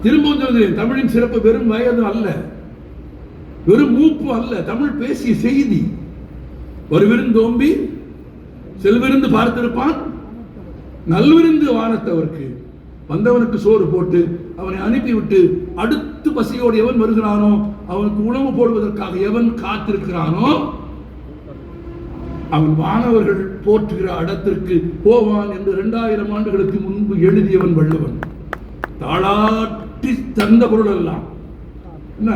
திரும்பவும் சொல்கிறேன், தமிழின் சிறப்பு வெறும் வயது அல்ல, வெறும் மூப்பு அல்ல, தமிழ் பேசிய செய்தி. ஒரு விருந்தோம்பி செல்விருந்து பார்த்திருப்பான், நல்விருந்து வானத்தவர்க்கு, வந்தவனுக்கு சோறு போட்டு அவனை அனுப்பிவிட்டு அடுத்து பசியோடு எவன் வருகிறானோ, அவனுக்கு உணவு போடுவதற்காக எவன் காத்திருக்கிறானோ, அவன் வானவர்கள் போற்றுகிற இடத்திற்கு போவான் என்று 2000 ஆண்டுகளுக்கு முன்பு எழுதியவன் வள்ளுவன். தாளாட்டி தந்த பொருள் எல்லாம் என்ன?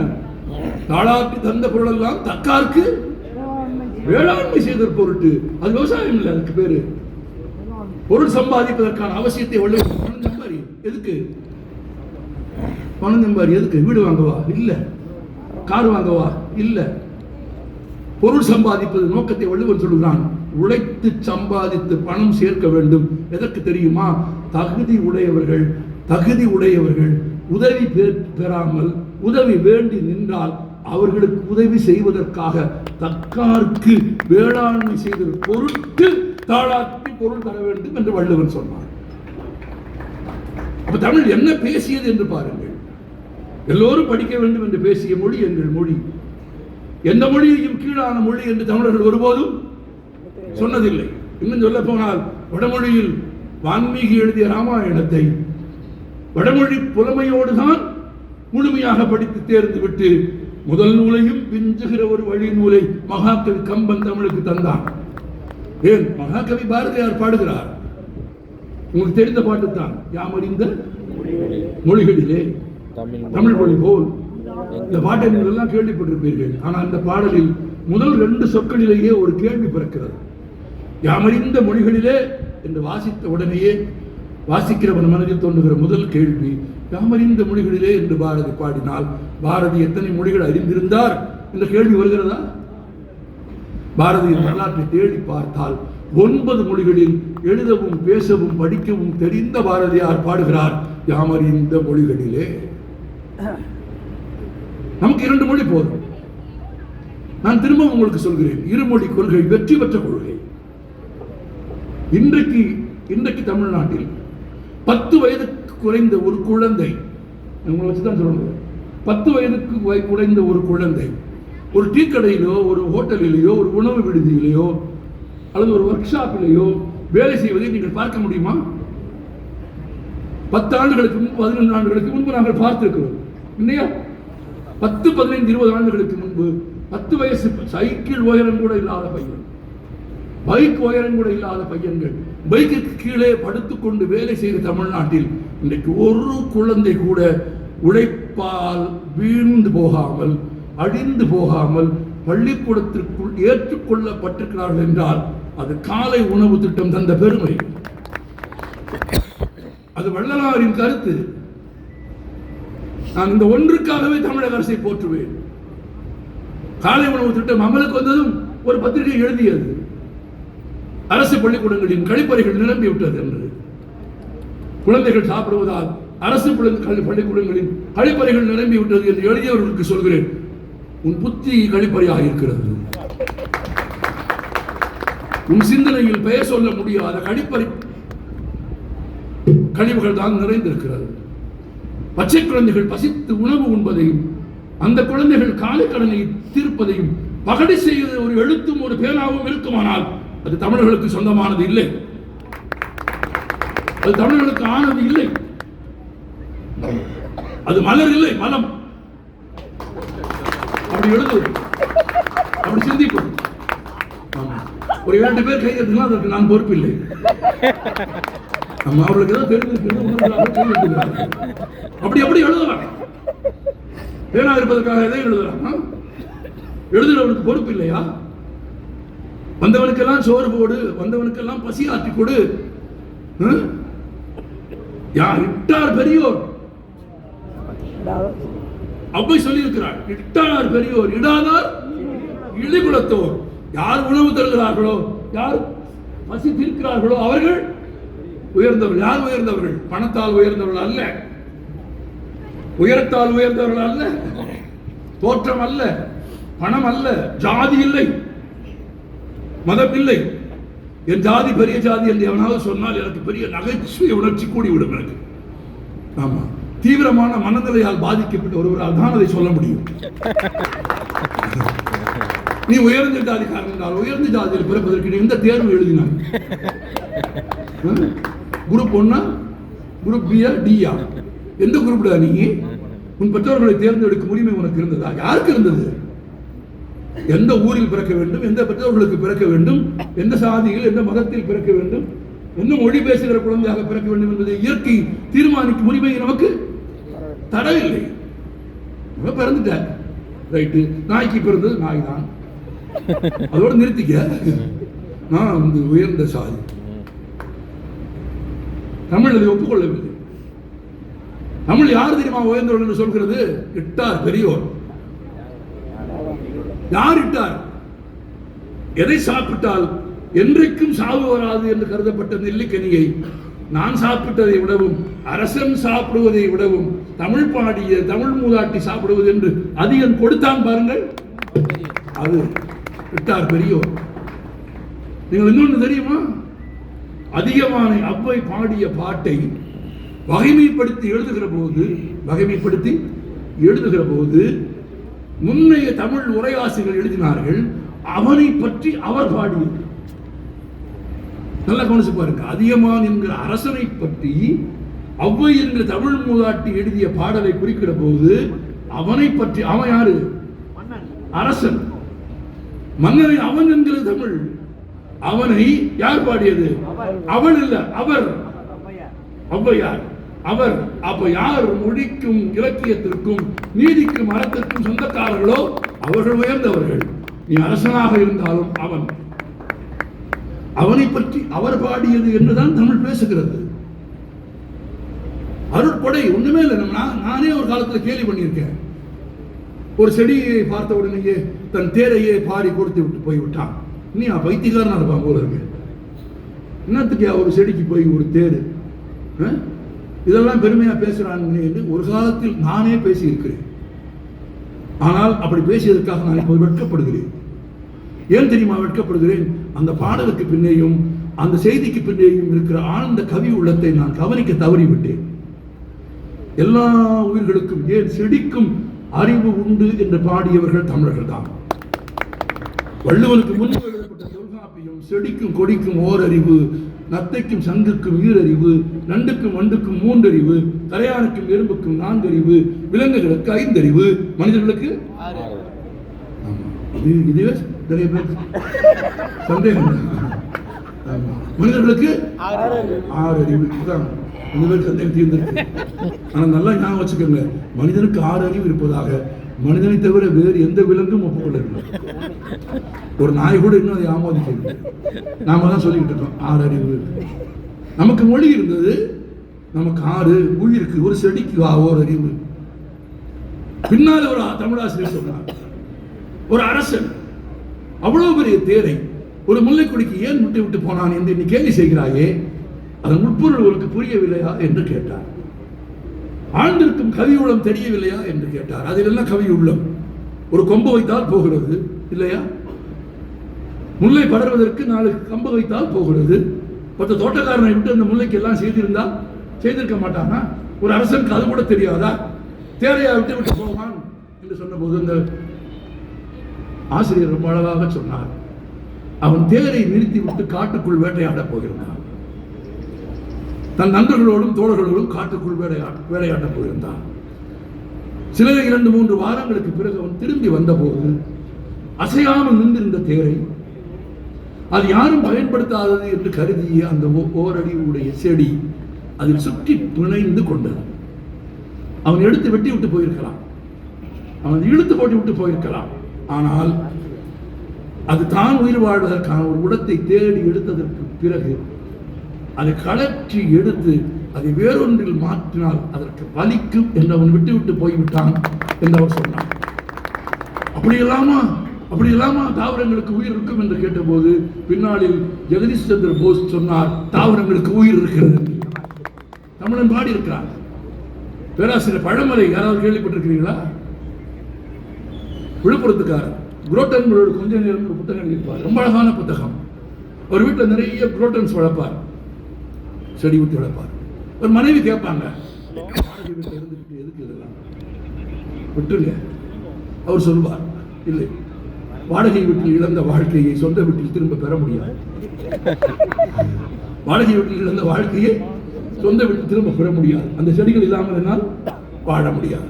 தாளாட்டி தந்த பொருள் எல்லாம் தக்கார்க்கு வேளாண்மை செய்த பொருட்டு. அது விவசாயம் இல்லை, அதுக்கு பேரு பொருள் சம்பாதிப்பதற்கான அவசியத்தை வள்ளுவன். பணம் சம்பாரி எதுக்கு? பணம் சம்பாரி எதுக்கு? வீடு வாங்கவா? இல்ல. கார் வாங்கவா? இல்ல. பொருள் சம்பாதிப்பது நோக்கத்தை வள்ளுவன் சொல்லுகிறான். உழைத்து சம்பாதித்து பணம் சேர்க்க வேண்டும். எதற்கு தெரியுமா? தகுதி உடையவர்கள் உதவி பெறாமல் உதவி வேண்டி நின்றால் அவர்களுக்கு உதவி செய்வதற்காக தக்கார்க்கு வேளாண்மை செய்த பொருட்டு தாளாட்டி பொருள் தர வேண்டும் என்று வள்ளுவன் சொன்னார். அப்ப தமிழ் என்ன பேசியது என்று பாருங்கள். எல்லோரும் படிக்க வேண்டும் என்று பேசிய மொழி எங்கள் மொழி. எந்த மொழியையும் கீழான மொழி என்று தமிழர்கள் ஒருபோதும் சொன்னதில்லை. இன்னும் சொல்ல போனால், வடமொழியில் வான்மீகி எழுதிய ராமாயணத்தை வடமொழி புலமையோடு தான் முழுமையாக படித்து தேர்ந்து விட்டு முதல் நூலையும் விஞ்சுகிற ஒரு வழி நூலை மகாகவி கம்பன் தமிழுக்கு தந்தான். ஏன்? மகாகவி பாரதியார் பாடுகிறார், உங்களுக்கு தெரிந்த பாட்டுத்தான், யாமறிந்த மொழிகளிலே தமிழ் மொழி போல். இந்த பாட்டை நீங்கள் எல்லாம் கேள்விப்பட்டிருப்பீர்கள். ஆனால் இந்த பாடலில் முதல் 2 சொற்களிலேயே ஒரு கேள்வி பிறக்கிறது. யாமறிந்த மொழிகளிலே என்று வாசித்த உடனேயே வாசிக்கிறவன் மனதில் தோன்றுகிற முதல் கேள்வி, யாமறிந்த மொழிகளிலே என்று பாரதி பாடினால் பாரதி எத்தனை மொழிகள் அறிந்திருந்தார் என்ற கேள்வி வருகிறதா? பாரதியின் வரலாற்றை தேடி பார்த்தால் 9 மொழிகளில் எழுதவும் பேசவும் படிக்கவும் தெரிந்த பாரதியார் பாடுகிறார், யாமறிந்த மொழிகளிலே. நமக்கு 2 மொழி போதும். நான் திரும்ப உங்களுக்கு சொல்கிறேன், இருமொழி கொள்கை வெற்றி பெற்ற கொள்கை. இன்றைக்கு தமிழ்நாட்டில் 10 வயதுக்கு குறைந்த ஒரு குழந்தை, உங்களை வச்சுதான் சொல்லுங்க, 10 வயதுக்கு குறைந்த ஒரு குழந்தை ஒரு டீ கடையிலோ, ஒரு ஹோட்டலிலேயோ, ஒரு உணவு விடுதியிலேயோ அல்லது ஒரு ஒர்க் ஷாப்பிலேயோ வேலை செய்வதை நீங்கள் பார்க்க முடியுமா? 10 ஆண்டுகளுக்கு முன்பு, 15 ஆண்டுகளுக்கு முன்பு நாங்கள் பார்த்திருக்கிறோம் இல்லையா? 10, 15, 20 ஆண்டுகளுக்கு முன்பு 10 வயசு சைக்கிள் உயரம் கூட இல்லாத பையன், பைக் உயரம் கூட இல்லாத பையன்கள் பைக்கிற்கு கீழே படுத்துக்கொண்டு வேலை செய்த தமிழ்நாட்டில் இன்றைக்கு ஒரு குழந்தை கூட உழைப்பால் வீழ்ந்து போகாமல், அழிந்து போகாமல் பள்ளிக்கூடத்திற்குள் ஏற்றுக்கொள்ளப்பட்டிருக்கிறார்கள் என்றால் அது காலை உணவு திட்டம் தந்த பெருமை. அது வள்ளலாரின் கருத்து. நான் இந்த ஒன்றுக்காகவே தமிழக அரசை போற்றுவேன். காலை உணவு திட்டம் அமலுக்கு வந்ததும் ஒரு பத்திரிகை எழுதியது, அரசு பள்ளிக்கூடங்களின் கழிப்பறைகள் நிரம்பி விட்டது என்று. குழந்தைகள் சாப்பிடுவதால் அரசு பள்ளிக்கூடங்களின் கழிப்பறைகள் நிரம்பி விட்டது என்று எழுதியவர்களுக்கு சொல்கிறேன், உன் புத்தி கழிப்பறையாக இருக்கிறது. உன் சிந்தனையில் பெயர் சொல்ல முடியாத கழிப்பறை கழிவுகள் தான் நிறைந்திருக்கிறது. பச்சை குழந்தைகள் பசித்து உணவு உண்பதையும் அந்த குழந்தைகள் காலை கடனை தீர்ப்பதையும் பகடி செய்த ஒரு எழுத்தும் ஒரு பேனாவும் இருக்குமானால் அது தமிழர்களுக்கு சொந்தமானது இல்லை, அது தமிழர்களுக்கு ஆனது இல்லை, அது மலர் இல்லை, மலம். அப்படி எழுதுவது, அப்படி சிந்திப்பது. ஒரு 2 பேர் கை கட்டுனா அதற்கு நான் பொறுப்பு இல்லை. நம்ம அவர்களுக்கு ஏதாவது தெரிஞ்சிருக்கு அப்படி அப்படி எழுதலாம். பேனா இருப்பதற்காக எதை எழுதலாம்? எழுதுறவனுக்கு பொறுப்பு இல்லையா? வந்தவனுக்கெல்லாம் சோறு போடு, வந்தவனுக்கெல்லாம் பசி ஆற்றி கொடு. யார் இட்டார் பெரியோர்? அவ்வை சொல்லியிருக்கிறார், இட்டார் பெரியோர் இடாதார் இழிகுலத்தோர். யார் உணவு தருகிறார்களோ, யார் பசி தீர்க்கிறார்களோ அவர்கள் உயர்ந்தவர்கள். யார் உயர்ந்தவர்கள்? பணத்தால் உயர்ந்தவர்கள் அல்ல, உயரத்தால் உயர்ந்தவர்கள் அல்ல, தோற்றம் அல்ல, பணம் அல்ல, ஜாதி இல்லை, மதம் இல்லை. என் ஜாதி பெரிய ஜாதி என்று எவனாவது சொன்னால் எனக்கு பெரிய நகைச்சுவை உணர்ச்சி கூடிவிடும் எனக்கு. ஆமா, தீவிரமான மனநிலையால் பாதிக்கப்பட்ட ஒருவரால் தான் அதை சொல்ல முடியும். நீ உயர்ந்த ஜாதிக்காரன் என்றால் உயர்ந்த ஜாதியில் பிறப்பதற்கு நீ எந்த தேர்வு எழுதினாய்? குரூப் 1, குரூப் பியா, டியா? எந்த குரூப்டா நீ? உன் பெற்றோர்களை தேர்ந்தெடுக்கும் உரிமை உனக்கு இருந்ததா? யாருக்கு இருந்தது? எந்த ஊரில் பிறக்க வேண்டும், எந்த பெற்றோர்களுக்கு பிறக்க வேண்டும், எந்த சாதியில் எந்த மதத்தில் பிறக்க வேண்டும், எந்த மொழி பேசுகிற குழந்தையாக பிறக்க வேண்டும் என்பதை இயற்கை தீர்மானிக்கும் உரிமை நமக்கு தரவில்லை. பிறந்துட்ட ரைட்டு, நாய்க்கு பிறந்தது நாய் தான், அதோட நிறுத்திக்க. நான் வந்து உயர்ந்த சாதி. தமிழ் அதை ஒப்புக்கொள்ளவில்லை. தமிழ் யார் தெரியுமா உயர்ந்தவர்கள் என்று சொல்கிறது? இட்டார் பெரியோர். யார் இட்டார்? எதை சாப்பிட்டால் என்றைக்கும் சாவு வராது என்று கருதப்பட்ட நெல்லிக்கனியை நான் சாப்பிட்டதை விடவும், அரசன் சாப்பிடுவதை விடவும், தமிழ் பாடிய தமிழ் மூதாட்டி சாப்பிடுவது என்று அதிகம் கொடுத்தான் பாருங்கள். அது இட்டார் பெரியோர். நீங்கள் இன்னொன்று தெரியுமா? அதிகமான அவ்வை பாடிய பாட்டை வகைமைப்படுத்தி எழுதுகிற போது முன்னைய தமிழ் உரையாசிரியர்கள் எழுதினார்கள், அவனை பற்றி அவர் பாடியது. நல்லா கவனிச்சு பாருங்க. அதியமான் என்கிற அரசனை பற்றி அவ்வை என்கிற தமிழ் மூதாட்டி எழுதிய பாடலை குறிக்கிற போது அவனை பற்றி, அவன் யாரு? அரசன். மன்னரை அவன் என்கிற தமிழ். அவனை யார் பாடியது? அவள் இல்ல, அவர். ஔவையார். அவர். அப்ப யார் மொழிக்கும் இலக்கியத்திற்கும் நீதிக்கும் அறத்திற்கும் சொந்தக்காரர்களோ அவர்கள் உயர்ந்தவர்கள். நீ அரசனாக இருந்தாலும் அவன். அவனை பற்றி அவர் பாடியது என்றுதான் தமிழ் பேசுகிறது. அருட்படை ஒண்ணுமே இல்லை. நானே ஒரு காலத்தில் கேலி பண்ணியிருக்கேன். ஒரு செடியை பார்த்த உடனேயே தன் தேரையே பாடி கொடுத்து விட்டு போய்விட்டான். நீ பைத்தியக்காரனா இருப்பான் போல இருக்கு. என்னத்துக்கு ஒரு செடிக்கு போய் ஒரு தேரு? இதெல்லாம் பெருமையா பேசுறாங்க என்று ஒரு காலத்தில் நானே பேசி இருக்கிறேன். ஆனால் அப்படி பேசியதற்காக நான் இப்போது வெட்கப்படுகிறேன். ஏன் தெரியுமா வெட்கப்படுகிறேன்? அந்த பாடலுக்கு பின்னேயும் அந்த செய்திக்கு பின்னேயும் இருக்கிற ஆழ்ந்த கவி உள்ளத்தை நான் கவனிக்க தவறிவிட்டேன். எல்லா உயிர்களுக்கும், ஏன் செடிக்கும் அறிவு உண்டு என்று பாடியவர்கள் தமிழர்கள் தான். வள்ளுவனுக்கு முன்பு எழுதப்பட்ட தொல்காப்பியம் செடிக்கும் கொடிக்கும் ஓரறிவு, நத்தைக்கும் சங்குக்கும் ஈரறிவு, நண்டுக்கும் வண்டுக்கும் 3 அறிவு, கரையானுக்கும் எறும்புக்கும் 4 அறிவு, விலங்குகளுக்கு 5 அறிவு, மனிதர்களுக்கு 6. இதுவே நிறைய பேர் சந்தேகம். மனிதர்களுக்கு 6 அறிவு. இந்த பேர் சந்தேகம் தீர்ந்திருக்கு. ஆனா நல்லா ஞாபகம் வச்சுக்கோங்க, மனிதனுக்கு 6 அறிவு இருப்பதாக மனிதனை தவிர வேறு எந்த விலங்கும் ஒப்புக்கொள்ளவில்லை. ஒரு நாய் கூட இன்னும் அதை ஆமோதிக்கவில்லை. நாம தான் சொல்லிக்கிட்டு இருக்கோம் 6 அறிவு. நமக்கு மொழி இருந்தது, நமக்கு 6 உயிருக்கு, ஒரு செடிக்கு 1 அறிவு. பின்னால் ஒரு தமிழாசிரியர் சொன்னார், ஒரு அரசன் அவ்வளவு பெரிய தேரை ஒரு முல்லைக்கொடிக்கு ஏன் விட்டு விட்டு போனான் என்று நீ கேலி செய்கிறாயே, அதன் உட்பொருள் உனக்கு புரியவில்லையா என்று கேட்டார். ஆழ்ந்திருக்கும் கவி உள்ளம் தெரியவில்லையா என்று கேட்டார். அதில் என்ன கவி உள்ளம்? ஒரு கொம்பு வைத்தால் போகிறது இல்லையா? முல்லை படர்வதற்கு 4 கம்பு வைத்தால் போகிறது. 10 தோட்டக்காரனை விட்டு அந்த முல்லைக்கு எல்லாம் செய்திருந்தால் செய்திருக்க மாட்டானா? ஒரு அரசனுக்கு அது கூட தெரியாதா? தேரையா விட்டு விட்டு போவான் என்று சொன்னபோது இந்த ஆசிரியர் ரொம்ப அழகாக சொன்னார், அவன் தேரை நிறுத்தி விட்டு காட்டுக்குள் வேட்டையாட போகிறான். தன் நண்பர்களோடும் தோழர்களோடும் காட்டுக்குள் வேட்டையாட போயிருந்தான். சில 2-3 வாரங்களுக்கு பிறகு அவன் திரும்பி வந்தபோது அசையாமல் நின்றிருந்த தேரை அது யாரும் பயன்படுத்தாதது என்று கருதிய அந்த ஓரடி உடைய செடி அதில் சுற்றி பிணைந்து கொண்டது. அவன் எடுத்து வெட்டி விட்டு போயிருக்கலாம், அவன் இழுத்து போட்டு விட்டு போயிருக்கலாம். ஆனால் அது தான் உயிர் வாழ்வதற்கான ஒரு இடத்தை தேடி எடுத்ததற்கு பிறகு அதை கலற்றி எடுத்து அதை வேறொன்றில் மாற்றினால் அதற்கு வலிக்கும் என்று அவன் விட்டு விட்டு போய்விட்டான் என்று அவர் சொன்னான். அப்படி இல்லாமா தாவரங்களுக்கு உயிர் இருக்கும் என்று கேட்டபோது பின்னாளில் ஜெகதீஷ் சந்திர போஸ் சொன்னார், தாவரங்களுக்கு உயிர் இருக்கிறது. தமிழன் பாடி இருக்கிறார். பேராசிரியர் பழமலை யாராவது கேள்விப்பட்டிருக்கிறீங்களா? விழுப்புரத்துக்காரர் குரோட்டன்களோடு கொஞ்ச நேரம் ஒரு புத்தகம் எழுதியிருப்பார். ரொம்ப அழகான புத்தகம். ஒரு வீட்டில் நிறைய குரோட்டன்ஸ் வளர்ப்பார், செடி ஊற்றி வளர்ப்பார். ஒரு மனைவி கேட்பாங்க, இருந்துக்கிட்டு எதுக்கு இதெல்லாம் விட்டுருங்க. அவர் சொல்வார், இல்லை, வாடகை வீட்டில் இழந்த வாழ்க்கையை சொந்த வீட்டில் திரும்ப பெற முடியாது. வாடகை வீட்டில் இழந்த வாழ்க்கையை சொந்த வீட்டில் திரும்ப பெற முடியாது. அந்த செடிகள் இல்லாமல் என்னால் வாழ முடியாது.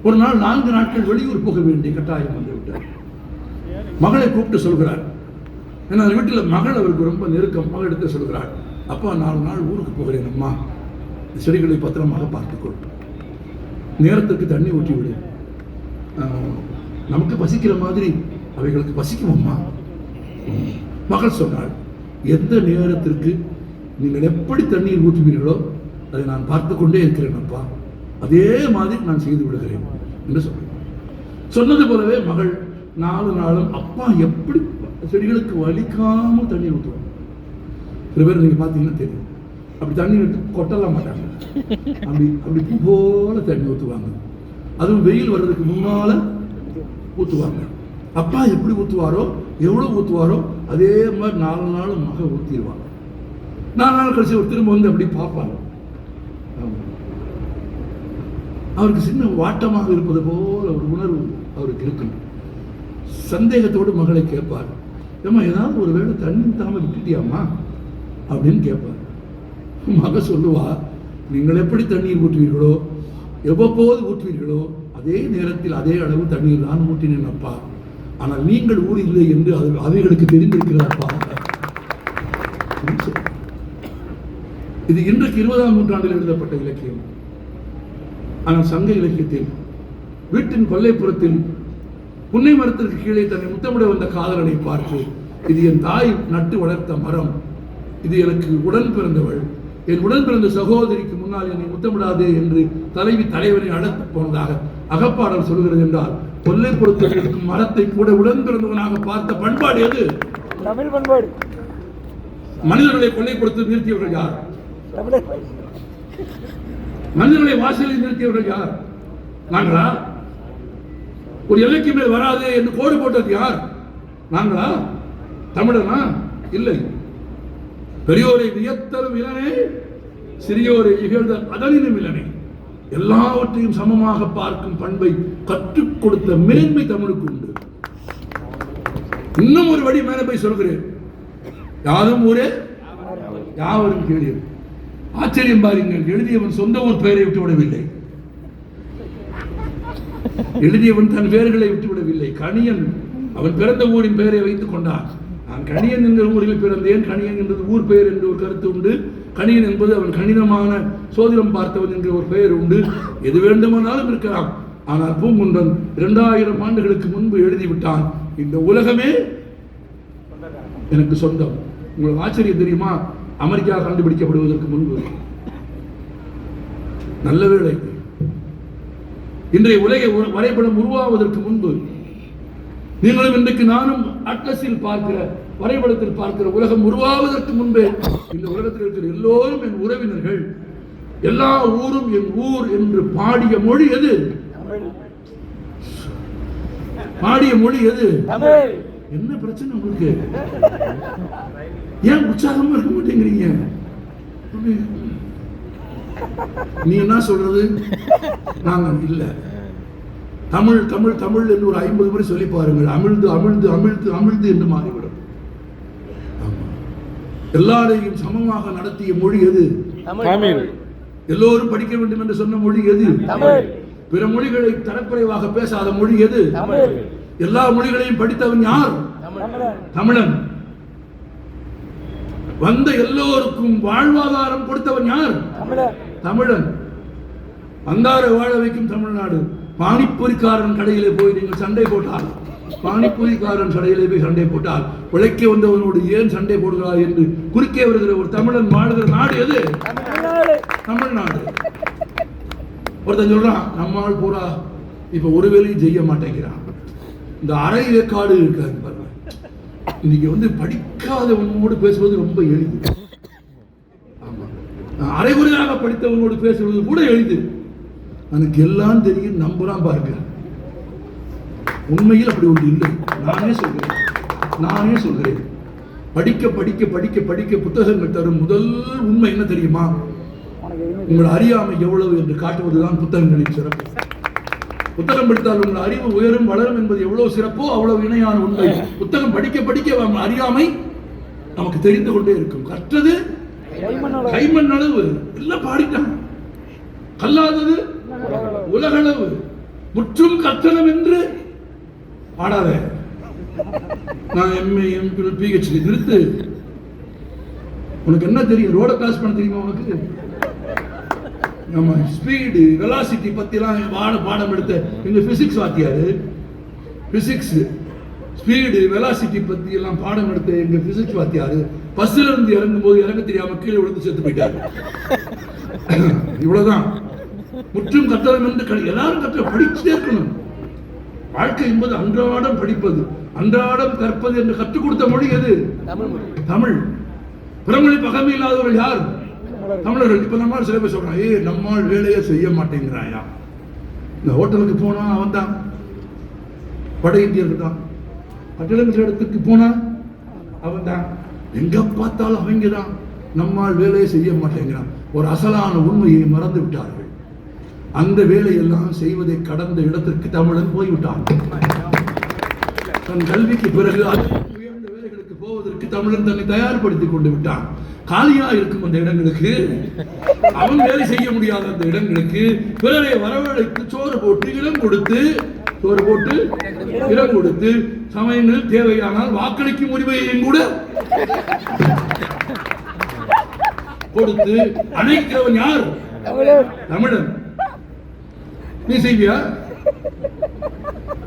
ஒரு நாள் 4 நாட்கள் வெளியூர் போக வேண்டிய கட்டாயம் வந்து விட்டார். மகளை கூப்பிட்டு சொல்கிறார். ஏன்னா அந்த வீட்டில் மகள் அவருக்கு ரொம்ப நெருக்கம். மகள் எடுத்து சொல்கிறார், அப்பா 4 நாள் ஊருக்கு போகிறேன் அம்மா, செடிகளை பத்திரமாக பார்த்துக்கொள், நேரத்துக்கு தண்ணி ஊற்றி விடு, நமக்கு பசிக்கிற மாதிரி அவைகளுக்கு பசிக்கும் அம்மா. மகள் சொன்னாள், எந்த நேரத்திற்கு நீங்கள் எப்படி தண்ணீர் ஊற்றுவீர்களோ அதை நான் பார்த்து கொண்டே இருக்கிறேன் அப்பா, அதே மாதிரி நான் செய்து விடுகிறேன் என்று சொன்னது போலவே மகள் 4 நாளும் அப்பா எப்படி செடிகளுக்கு வலிக்காமல் தண்ணீர் ஊற்றுவாங்க. சில பேர் நீங்க பார்த்தீங்கன்னா தெரியும், அப்படி தண்ணி எடுத்து கொட்டலாம் மாட்டாங்க, அப்படி பூ போல தண்ணி ஊற்றுவாங்க. அதுவும் வெயில் வர்றதுக்கு முன்னால ஊற்றுவாங்க. அப்பா எப்படி ஊற்றுவாரோ, எவ்வளவு ஊற்றுவாரோ அதே மாதிரி 4 நாளும் மக ஊற்றிடுவாங்க. 4 நாள் கழிச்சு ஒரு திரும்ப வந்து அப்படி பார்ப்பாங்க. அவருக்கு சின்ன வாட்டமாக இருப்பது போல ஒரு உணர்வு அவருக்கு இருக்கும். சந்தேகத்தோடு மகளை கேட்பார், ஏம்மா ஏதாவது ஒரு வேளை தண்ணி தாம விட்டுட்டியாமா அப்படின்னு கேட்பார். மக சொல்லுவா, நீங்கள் எப்படி தண்ணீர் ஊற்றுவீர்களோ, எவ்வப்போது ஊற்றுவீர்களோ அதே நேரத்தில் அதே அளவு தண்ணீர் நான் ஊற்றினேன் அப்பா, ஆனால் நீங்கள் ஊர் இல்லை என்று அவைகளுக்கு தெரிந்திருக்கிறாப்பா. இது இன்றைக்கு 20ஆம் நூற்றாண்டில் எழுதப்பட்ட இலக்கியம். ஆனால் சங்க இலக்கியத்தில் வீட்டின் கொல்லைப்புறத்தில் புன்னை மரத்திற்கு கீழே தன்னை முத்தமிட வந்த காதலனை பார்த்து, இது என் தாய் நட்டு வளர்த்த மரம், இது எனக்கு உடன் பிறந்தவள், என் உடன் பிறந்த சகோதரிக்கு முன்னால் என்னை முத்தமிடாதே என்று தலைவி தலைவனை அழைத்து போனதாக அகப்பாடல் சொல்கிறது என்றால், கொல்லைப்புறத்தில் இருக்கும் மரத்தை கூட உடன் பிறந்தவனாக பார்த்த பண்பாடு எது? தமிழ் பண்பாடு. மனிதர்களை கொல்லைப்புறத்தில் நிறுத்தியவர்கள் யார்? மனிதர்களை வாசலில் நிறுத்தியவர்கள் யார்? நாங்களா? ஒரு எல்லைக்கு மேல் வராதே என்று கோடு போட்டது யார்? நாங்களா? தமிழனா? இல்லை. பெரியோரை வியத்தலும் இளனே, சிறியோரை இகழ்தல் அதனினும் இளனே. எல்லாவற்றையும் சமமாக பார்க்கும் பண்பை கற்றுக் கொடுத்த மேன்மை தமிழுக்கு உண்டு. இன்னும் ஒரு வழி மேலே போய் சொல்கிறேன், யாரும் ஊரே யாவரும் கேளீர். ஆச்சரியம் பாருங்கள், எழுதியவன் சொந்த ஊர் பெயரை விட்டுவிடவில்லை, எழுதியவன் தன் பெயர்களை விட்டுவிடவில்லை. கணியன் அவன் பிறந்த ஊரின் பெயரை வைத்துக் கொண்டான். நான் கணியன் என்கிற ஊரில் பிறந்தேன். கணியன் என்பது ஊர் பெயர் என்று ஒரு கருத்து உண்டு. கணியன் என்பது அவன் கணிதமான சோதிடம் பார்த்தவன் என்கிற ஒரு பெயர் உண்டு. எது வேண்டுமானாலும் இருக்கலாம். ஆனால் பூங்குன்றன் 2000 ஆண்டுகளுக்கு முன்பு எழுதிவிட்டான், இந்த உலகமே எனக்கு சொந்தம். உங்களுக்கு ஆச்சரியம் தெரியுமா? அமெரிக்கா கண்டுபிடிக்கப்படுவதற்கு முன்பு, நல்ல வேளை இன்றைய உலக வரைபடம் உருவாவதற்கு முன்பு, நீங்களும் இன்றைக்கு நானும் அட்லஸில் பார்க்கிற வரைபடத்தில் பார்க்கிற உலகம் உருவாவதற்கு முன்பே இந்த உலகத்தில் இருக்கிற எல்லோரும் என் உறவினர்கள், எல்லா ஊரும் என் ஊர் என்று பாடிய மொழி எது? பாடிய மொழி எது? என்ன பிரச்சனை உங்களுக்கு? ஏன் உற்சாகமா இருக்க மாட்டேங்கிறீங்க? நீ என்ன சொல்றது? நாங்க இல்ல. தமிழ் தமிழ் தமிழ் என்று ஒரு 50 முறை சொல்லி பாருங்கள். அமிழ்து அமிழ்து அமிழ்து அமிழ்து என்று மாறிவிடும். எல்லாரையும் சமமாக நடத்திய மொழி எது? தமிழ். எல்லோரும் படிக்க வேண்டும் என்று சொன்ன மொழி எது? தமிழ். பிற மொழிகளை தரக்குறைவாக பேசாத மொழி எது? தமிழ். எல்லா மொழிகளையும் படித்தவன் யார்? தமிழன். வந்த எல்லோருக்கும் வாழ்வாதாரம் கொடுத்தவன் யார்? தமிழன். அந்தார வாழ வைக்கும் தமிழ்நாடு. பானிப்பூரிக்காரன் கடையிலே போய் நீங்கள் சண்டை போட்டால், பானிப்பூரிக்காரன் கடையிலே போய் சண்டை போட்டால், உழைக்க வந்தவனோடு ஏன் சண்டை போடுகிறாய் என்று குறுக்கே வருகிற ஒரு தமிழன் வாழ்கிற நாடு எது? தமிழ்நாடு. ஒருத்தன் சொல்றான், நம்மால் பூரா இப்ப ஒரு வேலையும் செய்ய மாட்டேங்கிறான். இந்த அரை வேக்காடு இருக்காது பாருங்க. இன்னைக்கு படிக்காதவனோடு பேசுவது ரொம்ப எளிது. அரைகுறையாக படித்தவனோடு பேசுவது கூட எளிது. எனக்கு எல்லாம் தெரியும் நம்புறான் பாருங்க. உண்மையில் அப்படி ஒன்று இல்லை. நானே சொல்கிறேன். படிக்க படிக்க படிக்க படிக்க புத்தகங்கள் தரும் முதல் உண்மை என்ன தெரியுமா? உங்கள் அறியாமை எவ்வளவு என்று காட்டுவதுதான் புத்தகங்களின் சிறப்பு. புத்தகம் படித்தால் உங்கள் அறிவு உயரும் வளரும் என்பது எவ்வளவு சிறப்போ அவ்வளவு இணையான உண்மை. புத்தகம் படிக்க படிக்க அறியாமை நமக்கு தெரிந்து கொண்டே இருக்கும். கற்றது கைமண் அளவு எல்லாம் பாடிட்டான். கல்லாதது உலகளவு. முற்றும் கற்றனம் என்று பாடாத. நான் எம்ஏ எம்பிள் பிஹெச்டி நிறுத்து. உனக்கு என்ன தெரியும்? ரோட கிராஸ் பண்ண தெரியுமா உனக்கு? நம்ம ஸ்பீடு வெலாசிட்டி பத்திலாம் பாடம் எடுத்த எங்க பிசிக்ஸ் வாத்தியாரு, பிசிக்ஸ் ஸ்பீடு வெலாசிட்டி பத்தி எல்லாம் பாடம் எடுத்த எங்க பிசிக்ஸ் வாத்தியாரு பஸ்ல இருந்து இறங்கும் போது இறங்க தெரியாம கீழே விழுந்து செத்து போயிட்டாரு. இவ்வளவுதான். முற்றும் கற்றனம் என்று எல்லாரும் கற்ற படிச்சுட்டே இருக்கணும். வாழ்க்கை என்பது அன்றாடம் படிப்பது, அன்றாடம் கற்பது என்று கற்றுக் கொடுத்த மொழி எது? தமிழ். பிறமொழி பகமை இல்லாதவர்கள் யார்? தமிழர்கள். இப்ப நம்மால் சில பேர் சொல்றான், நம்மால் வேலையை செய்ய மாட்டேங்கிறாயா. இந்த ஹோட்டலுக்கு போனா அவன் தான், வட இந்தியர்கள் தான். கட்டிடங்கள் இடத்துக்கு போனா அவன் தான். எங்க பார்த்தாலும் அவங்க தான். நம்மால் வேலையை செய்ய மாட்டேங்கிறான். ஒரு அசலான உண்மையை மறந்து விட்டார்கள். அந்த வேலையெல்லாம் செய்வதை கடந்த இடத்திற்கு தமிழன் போய்விட்டான். தன் கல்விக்கு பிறகு உயர்ந்த வேலைகளுக்கு போவதற்கு தமிழன் தன்னை தயார்படுத்திக் கொண்டு விட்டான். காலியா இருக்கும் அந்த இடங்களுக்கு, அவன் வேலை செய்ய முடியாத அந்த இடங்களுக்கு பிறரை வரவழைத்து சோறு போட்டு இடம் கொடுத்து, இடம் கொடுத்து, சமயங்களில் தேவையானால் வாக்களிக்கும் உரிமையையும் கூட கொடுத்து அணைக்கிறவன் யார்? தமிழன். நீ செய்வியா?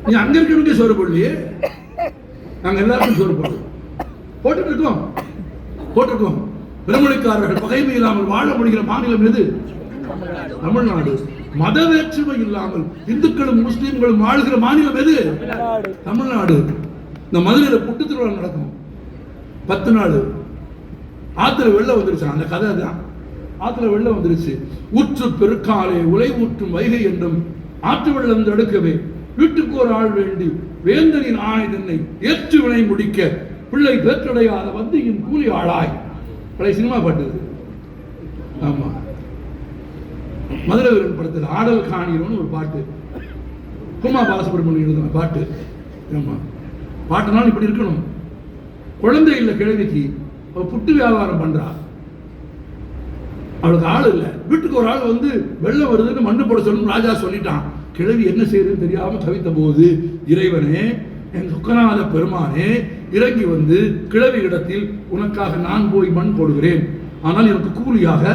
நீ அங்க இருக்கிறவங்க சோறு போடலையே, நாங்க எல்லாருக்கும் சோறு போட்டுட்டு இருக்கோம். பிறமொழிக்காரர்கள் பகைமை இல்லாமல் வாழ முடிகிற மாநிலம் எது? தமிழ்நாடு. மத வேற்றுமை இல்லாமல் இந்துக்களும் முஸ்லிம்களும் வாழ்கிற மாநிலம் எது? தமிழ்நாடு. இந்த மதுரையில புட்டு திருவிழா நடக்கும் 10 நாள். ஆத்துல வெள்ளம் வந்துருச்சு. அந்த கதை தான். ஆத்துல வெள்ளம் வந்துருச்சு. ஊற்று பெருக்காலே உலை ஊற்றும் வைகை என்றும் ஆற்று வெள்ளம் தடுக்கவே வீட்டுக்கு ஒரு ஆள் வேண்டி வேந்தனின் ஆணை தன்னை ஏற்று வினை முடிக்க பிள்ளை பேற்றடையாத வந்தியின் கூலி ஆளாய். பழைய சினிமா பாட்டு. ஆமா, மதுரை வீரன் படத்தில் ஆடல் காணிரோன்னு ஒரு பாட்டு, குமா பாலசுப்ரமணியம் எழுதின பாட்டு. ஆமா, பாட்டுனாலும் இப்படி இருக்கணும். குழந்தை இல்லை கிழவிக்கு, புட்டு வியாபாரம் பண்றா. அவளுக்கு ஆள் இல்லை. வீட்டுக்கு ஒரு ஆள் வந்து வெள்ளம் வருதுன்னு மண்ணு போட சொல்லணும் ராஜா சொல்லிட்டான். கிழவி என்ன செய்யறதுன்னு தெரியாம தவித்த போது, இறைவனே, என் சுக்கநாத பெருமானே இறங்கி வந்து கிழவி இடத்தில் உனக்காக நான் போய் மண் போடுகிறேன், ஆனால் எனக்கு கூலியாக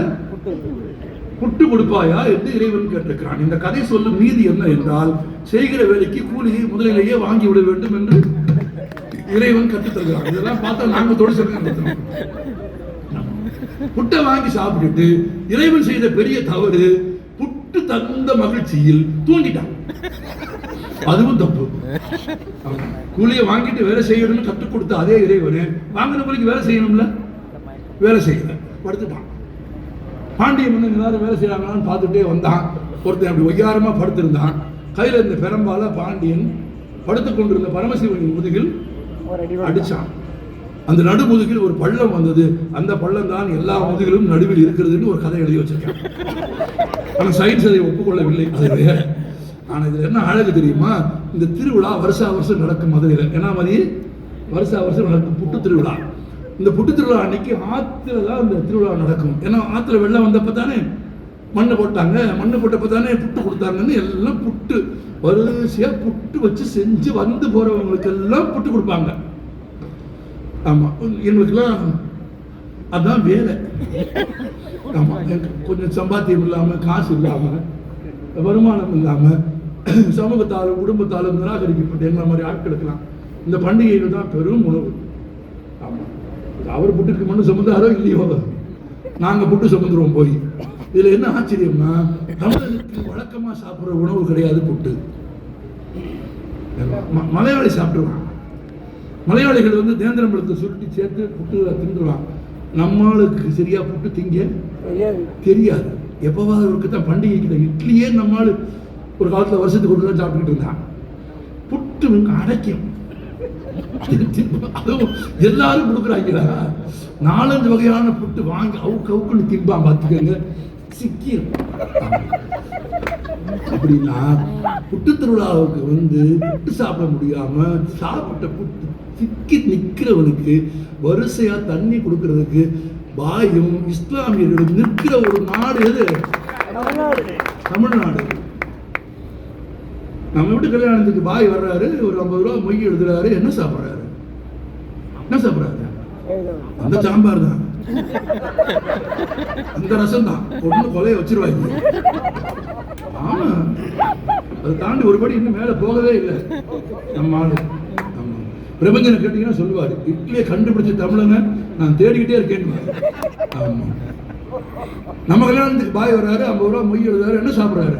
புட்டு கொடுப்பாயா என்று இறைவன் கேட்டிருக்கிறான். இந்த கதை சொல்லும் நீதி என்ன என்றால், செய்கிற வேலைக்கு கூலியை முதலிலேயே வாங்கி விட வேண்டும் என்று இறைவன் கற்றுத் தருகிறான். இதெல்லாம் பார்த்தா நாங்க தொழிற்சங்கம் புட்டை வாங்கி சாப்பிட்டுட்டு இறைவன் செய்த பெரிய தவறு, புட்டு தந்த மகிழ்ச்சியில் தூங்கிட்டான். அதுவும் தப்பு. கூலியை வாங்கிட்டு வேலை செய்யணும்னு கற்றுக் கொடுத்த அதே இறைவனு வாங்கின கூலிக்கு வேலை செய்யணும்ல, வேலை செய்யல, படுத்துட்டான். பாண்டிய மன்னன் எல்லாரும் வேலை செய்யறாங்களான்னு பார்த்துட்டே வந்தான். ஒருத்தன் அப்படி ஒய்யாரமா படுத்திருந்தான். கையில இந்த பெரம்பால பாண்டியன் படுத்துக் கொண்டிருந்த பரமசிவனின் முதுகில் அடிச்சான். அந்த நடு முதுகில் ஒரு பள்ளம் வந்தது. அந்த பள்ளம் தான் எல்லா முதுகிலும் நடுவில் இருக்கிறதுன்னு ஒரு கதை எழுதி வச்சிருக்கேன். ஆனால் சயின்ஸ் அதை ஒப்புக்கொள்ளவில்லை, அது வேற. ஆனால் இதில் என்ன அழகு தெரியுமா, இந்த திருவிழா வருஷா வருஷம் நடக்கும் மதுரையில். என்ன மாதிரி வருஷா வருஷம் நடக்கும் புட்டு திருவிழா. இந்த புட்டு திருவிழா அன்னைக்கு ஆற்றுல தான் இந்த திருவிழா நடக்கும். ஏன்னா ஆற்றுல வெள்ளம் வந்தப்போ தானே மண்ணை போட்டாங்க, மண்ணை போட்டப்போ தானே புட்டு கொடுத்தாங்கன்னு எல்லாம் புட்டு வரிசையாக புட்டு வச்சு செஞ்சு வந்து போகிறவங்களுக்கு எல்லாம் புட்டு கொடுப்பாங்க. ஆமாம், எங்களுக்கெல்லாம் அதுதான் வேலை. ஆமாம், கொஞ்சம் சம்பாத்தியம் இல்லாமல், காசு இல்லாமல், வருமானம் இல்லாமல், சமூகத்தாலும் குடும்பத்தாலும் நிராகரிக்கப்பட்ட எங்களை மாதிரி ஆட்களுக்கெல்லாம் இந்த பண்டிகைகள் தான் பெரும் உணவு. ஆமாம், அவர் புட்டுக்கு மண்ணு சுமந்தாரோ இல்லையோ, நாங்கள் புட்டு சுமந்துருவோம் போய். இதில் என்ன ஆச்சரியம்னா, தமிழனுக்கு வழக்கமாக சாப்பிட்ற உணவு கிடையாது புட்டு. மலையாளி சாப்பிடுவான். மலையாளிகள் வந்து தேந்திரம்பழத்தை சுருட்டி சேர்த்து புட்டு தின்றுவான். நம்மளுக்கு சரியா புட்டு திங்க தெரியாது. எப்போவாது அவருக்கு தான் பண்டிகைக்கு இட்லியே நம்மளால் ஒரு காலத்தில் வருஷத்துக்கு ஒரு தான் சாப்பிட்டுக்கிட்டு இருந்தான். புட்டு அடைக்கும், அதுவும் எல்லாரும் கொடுக்குறாங்களா, 4-5 வகையான புட்டு வாங்கி அவுக்குன்னு திம்பான். பார்த்துக்கங்க, சிக்கிரும். அப்படின்னா புட்டு திருவிழாவுக்கு வந்து புட்டு சாப்பிட முடியாம சாப்பிட்ட புட்டு சிக்கி நிற்கிறவனுக்கு வரிசையா தண்ணி கொடுக்கறதுக்கு பாயும் இஸ்லாமியர்களும் நிற்கிற ஒரு நாடு எது? தமிழ்நாடு. நம்ம வீட்டு கல்யாணத்துக்கு பாய் வர்றாரு, ஒரு 50 ரூபா மொய் எழுதுறாரு. என்ன சாப்பிட்றாரு? என்ன சாப்பிட்றாரு? அந்த சாம்பார் தான், அந்த ரசம் தான். ஒண்ணு கொலைய வச்சிருவாங்க. ஆமா, அதை தாண்டி ஒருபடி இன்னும் மேல போகவே இல்லை நம்ம ஆளு. ஆமா, பிரபஞ்சனை கேட்டீங்கன்னா சொல்லுவாரு, இட்லியை கண்டுபிடிச்ச தமிழங்க நான் தேடிக்கிட்டே இருக்கேன்னு. ஆமா, நம்ம கல்யாணத்துக்கு பாய் வர்றாரு, 50 ரூபா மொய் எழுதுறாரு. என்ன சாப்பிட்றாரு?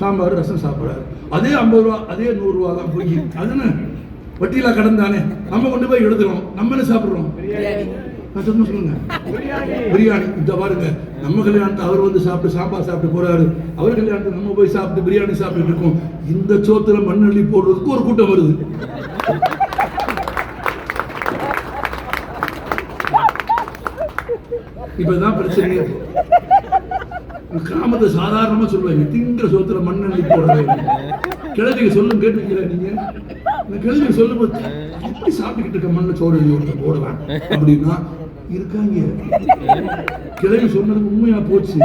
சாம்பார் ரசம் சாப்பிட்றாரு. அதே 50 ரூபா, அதே 100 ரூபா தான் பொய். அதுன்னு வட்டியில கடன் தானே, நம்ம கொண்டு போய் எழுதுறோம். நம்ம என்ன சாப்பிட்றோம்? சொல்லுங்க, பிரியாணி. இந்த பாருங்க, நம்ம கல்யாணத்தை அவர் வந்து சாப்பிட்டு சாம்பார் சாப்பிட்டு போறாரு, அவர் கல்யாணத்தை நம்ம போய் சாப்பிட்டு பிரியாணி சாப்பிட்டு இருக்கோம். இந்த சோத்துல மண்ணள்ளி போடுறதுக்கு ஒரு கூட்டம் வருது. இப்பதான் பிரச்சனையே. கிராமத்தை சாதாரணமா சொல்லுவாங்க, திங்கிற சோத்துல மண்ணள்ளி போடுறது. கிழவிக்கு சொல்லும், கேட்டுக்கிறேன் நீங்க. இந்த கிழவிக்கு சொல்லும் போது எப்படி சாப்பிட்டுக்கிட்டு இருக்க மண்ணை சோறு எழுதி ஒருத்தர் போடுவேன் அப்படின்னா இருக்காங்க. கிழவி சொன்னது உண்மையா போச்சு.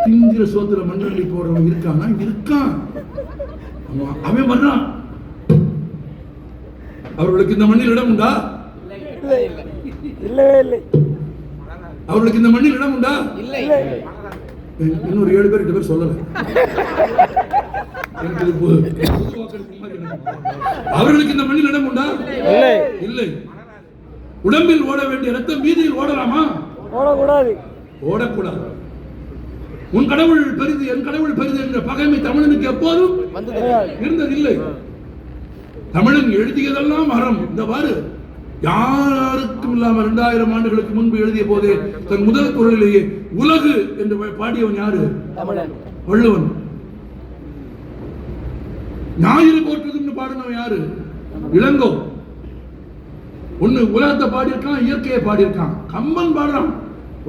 திங்கிற சோத்துல மண்ணள்ளி போடுறவன் இருக்கானா? இருக்கான். அவன் வர்றான். அவர்களுக்கு இந்த மண்ணில் இடம் உண்டா? இல்லவே இல்லை. அவர்களுக்கு இந்த மண்ணில் இடம் உண்டா? இன்னொரு 7 பேர் 8 பேர் சொல்லல. அவர்களுக்கு இந்த மண்ணில் இடம் உண்டா? இல்லை. உடம்பில் ஓட வேண்டிய ரத்தம் வீதியில் ஓடலாமா? ஓடக்கூடாது. ஓடக்கூடாது. உன் கடவுள் பெரிது, என் கடவுள் பெரிது என்ற பகைமை தமிழனுக்கு எப்போதும் இருந்ததில்லை. தமிழன் எழுதியதெல்லாம் அறம். இந்த பாரு, யாருக்கும் இல்லாம 2000 ஆண்டுகளுக்கு முன்பு எழுதிய போதே தன் முதல் குரலிலேயே உலகு என்று பாடியவன் யாரு? வள்ளுவன். ஞாயிறு போற்றுதுன்னு பாடினவன் யாரு? இளங்கோ. ஒண்ணு உலகத்தை பாடியிருக்கான், இயற்கையை பாடியிருக்கான். கம்பன் பாடுறான்,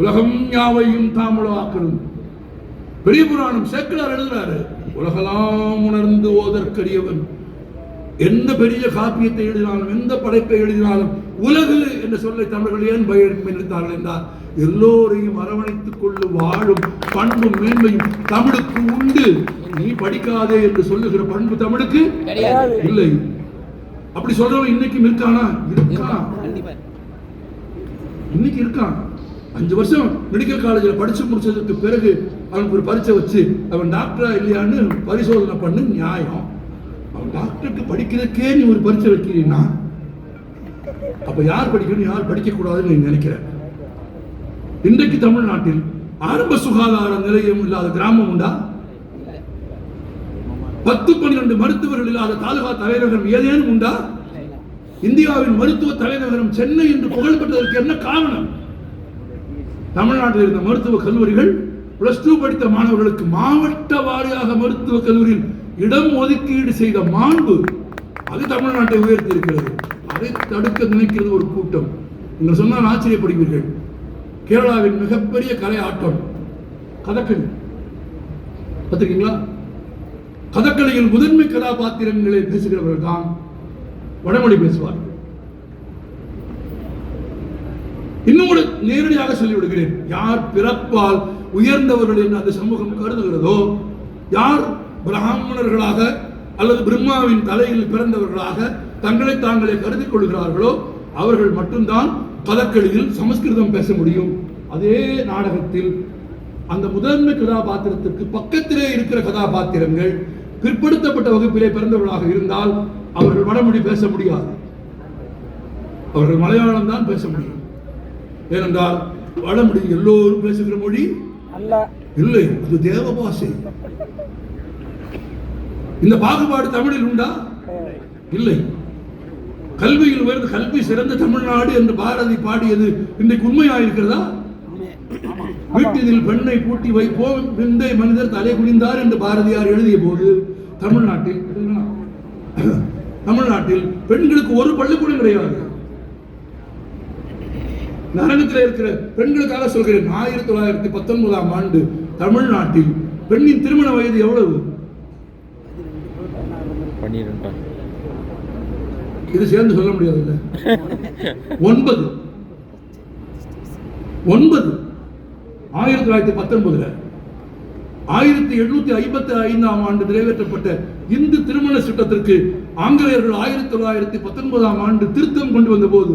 உலகம் யாவையும் தாமுளவாக்கணும். பெரிய புராணம் சேக்கிழார் எழுதுறாரு, உலகெல்லாம் உணர்ந்து ஓதற்கரியவன். எந்த பெரிய காப்பியத்தை எழுதினாலும், எந்த படைப்பை எழுதினாலும் உலகு என்ற சொல்லை தமிழர்கள் ஏன் பயன்படுத்தார்கள் என்றால், எல்லோரையும் அரவணைத்துக் கொண்டு வாழும் பண்பும் மேன்மையும் தமிழுக்கு உண்டு. நீ படிக்காதே என்று சொல்லுகிற பண்பு தமிழுக்கு இல்லை. அப்படி சொல்றவன் இன்னைக்கும் இருக்கானா? இருக்கான். இன்னைக்கு இருக்கான். 5 வருஷம் மெடிக்கல் காலேஜில் படிச்சு முடிச்சதுக்கு பிறகு அவனுக்கு ஒரு பரீட்சை வச்சு அவன் டாக்டரா இல்லையான்னு பரிசோதனை பண்ணு, நியாயம். அவன் டாக்டருக்கு படிக்கிறதுக்கே நீ ஒரு பரீட்சை வைக்கிறீன்னா அப்ப யார் படிக்கணும், யார் படிக்க கூடாதுன்னு நீ நினைக்கிற? இன்றைக்கு தமிழ்நாட்டில் ஆரம்ப சுகாதார நிலையம் இல்லாத கிராமம் உண்டா? 10-12 மருத்துவர்கள் இல்லாத தாலுகா தலைநகரம் ஏதேனும் உண்டா? இந்தியாவின் மருத்துவ தலைநகரம் சென்னை என்று புகழ்பெற்றதற்கு என்ன காரணம்? தமிழ்நாட்டில் இருந்த மருத்துவ கல்லூரிகள் +2 படித்த மாணவர்களுக்கு மாவட்ட வாரியாக மருத்துவ கல்லூரியில் இடம் ஒதுக்கீடு செய்த மாண்பு அது தமிழ்நாட்டை உயர்த்தி இருக்கிறது. அதை தடுக்க நினைக்கிறது ஒரு கூட்டம். நீங்கள் சொன்னால் ஆச்சரியப்படுவீர்கள். கேரளாவின் மிகப்பெரிய கலை ஆட்டம் கதகளி. பார்த்துருக்கீங்களா? கதகளியில் முதன்மை கதாபாத்திரங்களை பேசுகிறவர்கள் தான் வடமொழி பேசுவார். இன்னும் கூட நேரடியாக சொல்லிவிடுகிறேன், யார் பிறப்பால் உயர்ந்தவர்கள் என்று அந்த சமூகம் கருதுகிறதோ, யார் பிராமணர்களாக அல்லது பிரம்மாவின் தலையில் பிறந்தவர்களாக தங்களை தாங்களே கருதிக் கொள்கிறார்களோ அவர்கள் மட்டும்தான் கதகளியில் சமஸ்கிருதம் பேச முடியும். அதே நாடகத்தில் அந்த முதன்மை கதாபாத்திரத்திற்கு பக்கத்திலே இருக்கிற கதாபாத்திரங்கள் பிற்படுத்தப்பட்ட வகுப்பிலே பிறந்தவர்களாக இருந்தால் அவர்கள் வடமொழி பேச முடியாது, அவர்கள் மலையாளம் தான் பேச முடியும். ஏனென்றால் வடமொழி எல்லோரும் பேசுகிற மொழி இல்லை, அது தேவ பாஷை. இந்த பாகுபாடு தமிழில் உண்டா? இல்லை. கல்வியில் உயர்ந்த கல்வி சிறந்த தமிழ்நாடு என்று பாரதி பாடியது இன்றைக்கு உண்மையாயிருக்கிறதா? வீட்டில் பெண்ணை பூட்டி வைப்போம் விந்தை மனிதர் தலை குனிந்தார் என்று பாரதியார் எழுதிய போது தமிழ்நாட்டில் பெண்களுக்கு ஒரு பள்ளிக்கூடம் கிடையாது. நரகத்தில் இருக்கிற பெண்களுக்காக சொல்கிறேன், 1919ஆம் ஆண்டு தமிழ்நாட்டில் பெண்ணின் திருமண வயது எவ்வளவு? 12. இது சேர்ந்து சொல்ல முடியாது. 9. 1919 1755ஆம் ஆண்டு நிறைவேற்றப்பட்ட இந்து திருமண சட்டத்திற்கு ஆங்கிலேயர்கள் 1919ஆம் ஆண்டு திருத்தம் கொண்டு வந்த போது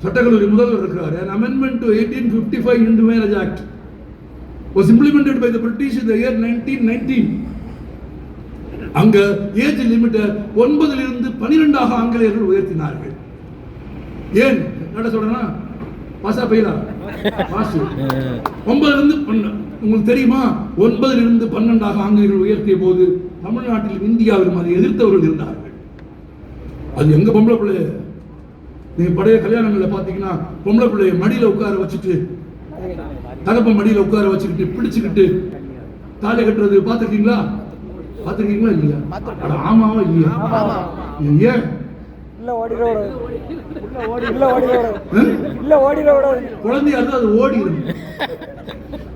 சட்டக்கல்லூரி முதல்வர் இருக்கிறார். An amendment to 1855 Hindu Marriage Act was implemented by the British in the year 1919. அங்க ஏஜ் லிமிட் 9 இருந்து 12ஆக ஆங்கிலேயர்கள் உயர்த்தினார்கள். ஏன் நட சொல்றேன்னா பாசா பைலா பாஸ் 9 இருந்து 12. உங்களுக்கு தெரியுமா, 9 இருந்து 12ஆக ஆங்கிலேயர்கள் உயர்த்திய போது தமிழ்நாட்டில் இந்தியாவிலும் அதை எதிர்த்தவர்கள் இருந்தார்கள். அது எங்க பொம்பளை பிள்ளை, நீங்க பழைய கல்யாணங்கள்ல பாத்தீங்கன்னா பொம்பளை பிள்ளைய மடியில உட்கார வச்சுட்டு தகப்ப மடியில உட்கார வச்சுக்கிட்டு பிடிச்சுக்கிட்டு தாலி கட்டுறது பாத்துருக்கீங்களா? பாத்துருக்கீங்களா இல்லையா? ஆமாவா இல்லையா? ஏன் குழந்தையா இருந்தா அது ஓடிடும்,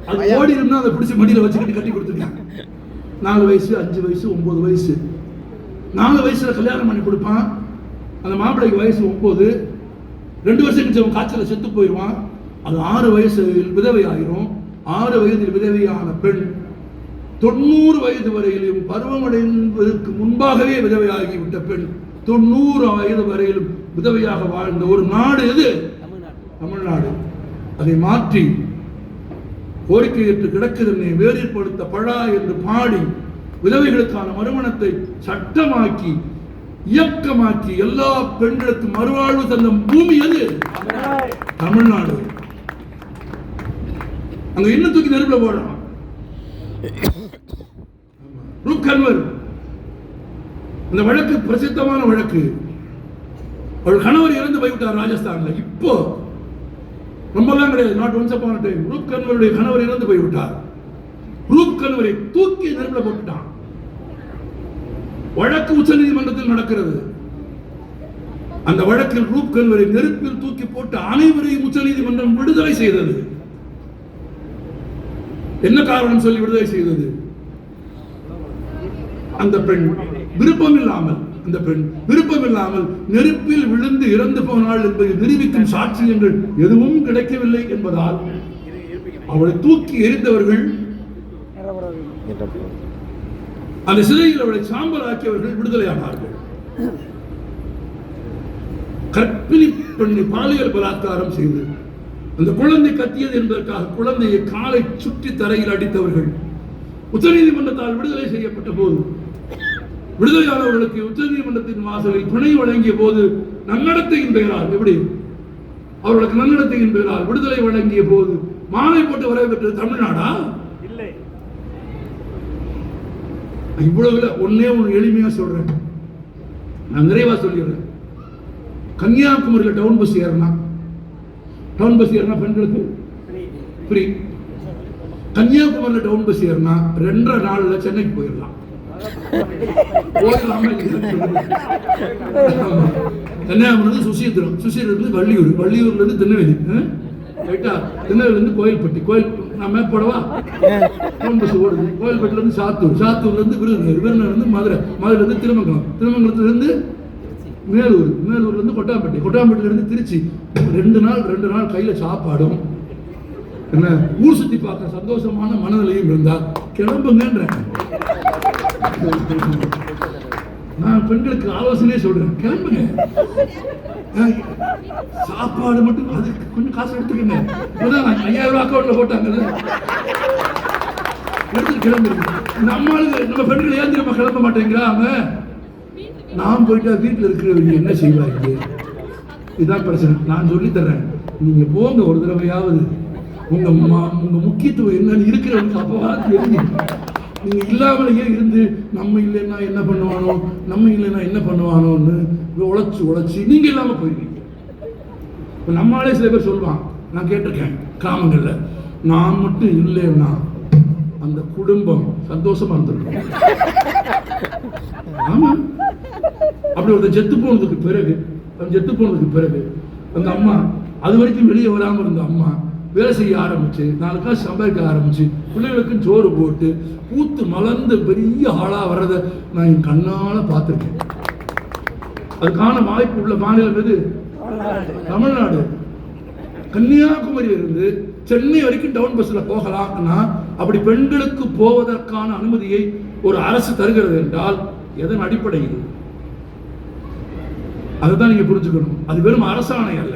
அது ஓடிடும்னா அதை பிடிச்சி மடியில வச்சுக்கிட்டு கட்டி கொடுத்துருக்காங்க. 4 வயசு 5 வயசு 9 வயசு 4 வயசுல கல்யாணம் பண்ணி கொடுப்பான். அந்த மாப்பிள்ளைக்கு வயசு 9, 2 வருஷம் கழிச்சு அவன் காய்ச்சல செத்து போயிடுவான். அது 6 வயசில் விதவை ஆயிரும். 6 வயதில் விதவையான பெண் 90 வயது வரையிலும் பருவமடைவதற்கு முன்பாகவே விதவையாகிவிட்ட பெண் 90 வயது வரையிலும் விதவையாக வாழ்ந்த ஒரு நாடு எது? தமிழ்நாடு. அதை மாற்றி கோரிக்கையற்று கிடக்குதனை வேறுபடுத்த பழா என்று பாடி விதவைகளுக்கான மறுமணத்தை சட்டமாக்கி இயக்கமாக்கி எல்லா பெண்களுக்கும் மறுவாழ்வு தந்த பூமி எது? தமிழ்நாடு. அங்க இன்னும் தூக்கி நெருப்புல போடலாம். ரூப் கன்வர் இந்த வழக்கு பிரசித்தமான வழக்கு. அவள் கணவர் இறந்து போய்விட்டார் ராஜஸ்தான்ல. இப்போ ரொம்பலாம் கிடையாது, not once upon a time. Roop கன்வருடைய கணவர் இறந்து போய்விட்டார். ரூப் கன்வரை தூக்கி நெருப்புல போட்டுட்டான். வழக்கு உச்ச நீதிமன்றத்தில் நடக்கிறது. அந்த வழக்கில் ரூப் கன்வரை நெருப்பில் தூக்கி போட்டு அனைவரையும் உச்ச நீதிமன்றம் விடுதலை செய்தது. என்ன காரணம் சொல்லி விடுதலை செய்தது? அந்த பெண் விருப்பம் இல்லாமல் நெருப்பில் விழுந்து இறந்து போனாள் என்பதை நிரூபிக்கும் சாட்சியங்கள் எதுவும் கிடைக்கவில்லை என்பதால் அவளை தூக்கி எறிந்தவர்கள், அந்த சிறையில் அவளை சாம்பல் ஆக்கியவர்கள் விடுதலையானார்கள். கர்ப்பிணி பெண்ணை பாலியல் பலாத்காரம் செய்து அந்த குழந்தை கத்தியது என்பதற்காக குழந்தையை காலை சுற்றி தரையில் அடித்தவர்கள் உச்சநீதிமன்றத்தால் விடுதலை செய்யப்பட்ட போது, விடுதலையானவர்களுக்கு உச்சநீதிமன்றத்தின் வாசலில் துணை வழங்கிய போது நன்னடத்தையின் பெயரால், எப்படி அவர்களுக்கு நன்னடத்தையின் பெயரால் விடுதலை வழங்கிய போது மாலை போட்டு வரவேற்றது தமிழ்நாடா? இல்லை. இவ்வளவு ஒன்னே ஒன்று எளிமையா சொல்றேன், நான் நிறைவா சொல்லிடுறேன். கன்னியாகுமரியில் டவுன் பஸ் ஏறினா பெண்களுக்கு ஃப்ரீ. கன்னியாகுமரியில் டவுன் பஸ் ஏறினா 2.5 நாள்ல சென்னைக்கு போயிடலாம். கன்னியாகுமரி சுசீந்திரம், சுசீந்திரம் வள்ளியூர்ல இருந்து திருநெல்வேலி, திருநெல்வேலியில இருந்து கோயில்பட்டி, நான் மேப்போடவா? டவுன் பஸ் ஓடுது. கோயில்பேட்டிலேருந்து சாத்தூர், சாத்தூர்லேருந்து விருதுநகர், விருதுநகர்லேருந்து மதுரை, மதுரையிலேருந்து திருமங்கலம், திருமங்கலத்துலேருந்து மேலூர், மேலூர்லேருந்து கொட்டாம்பேட்டை, கொட்டாம்பேட்டிலேருந்து திருச்சி. 2 நாள் கையில் சாப்பாடும் என்ன ஊர் சுற்றி பார்க்க சந்தோஷமான மனநிலையும் இருந்தா கிளம்புங்கன்றேன். நான் பெண்களுக்கு ஆலோசனையே சொல்றேன், கிளம்புங்க. சாப்பாடு மட்டும் அதுக்கு கொஞ்சம் காசு எடுத்துக்கங்க. இப்பதான் 5000 ரூபாய் அக்கௌண்ட்ல போட்டாங்கல்ல, எடுத்துட்டு கிளம்புங்க. நம்ம பெண்கள் ஏன் திரும்ப கிளம்ப மாட்டேங்கிறாங்க? நான் போயிட்டா வீட்டில் இருக்கிறவங்க என்ன செய்வாங்க? இதுதான் பிரச்சனை. நான் சொல்லி தர்றேன், நீங்க போங்க ஒரு தடவையாவது. உங்க முக்கியத்துவம் என்னன்னு இருக்கிறவங்க அப்பவாது தெரியும். நீங்க இல்லாமலேயே இருந்து நம்ம இல்லைன்னா என்ன பண்ணுவானோ, நம்ம இல்லைன்னா என்ன பண்ணுவானோன்னு உழைச்சி நீங்க இல்லாம போயிருக்கீங்க. இப்போ நம்மளாலே சில பேர் சொல்லுவான், நான் கேட்டிருக்கேன் கிராமங்கள்ல, நான் மட்டும் இல்லைன்னா அந்த குடும்பம் சந்தோஷமா இருந்திருக்கும். ஆமா, அப்படி ஒரு செத்து போனதுக்கு பிறகு அந்த அம்மா அது வரைக்கும் வெளியே வராம இருந்த அம்மா வேலை செய்ய ஆரம்பிச்சு 4 காசு சம்பாதிக்க ஆரம்பிச்சு பிள்ளைகளுக்கு சோறு போட்டு பூத்து மலர்ந்து பெரிய ஆளா வர்றதை நான் என் கண்ணால பார்த்துருக்கேன். அதுக்கான வாய்ப்பு உள்ள மாநிலம் எது? தமிழ்நாடு. கன்னியாகுமரியிலிருந்து சென்னை வரைக்கும் டவுன் பஸ்ல போகலாம்னா அப்படி பெண்களுக்கு போவதற்கான அனுமதியை ஒரு அரசு தருகிறது என்றால் எதன் அடிப்படையில்? அதுதான் நீங்க புரிஞ்சுக்கணும். அது வெறும் அரசாணை அல்ல,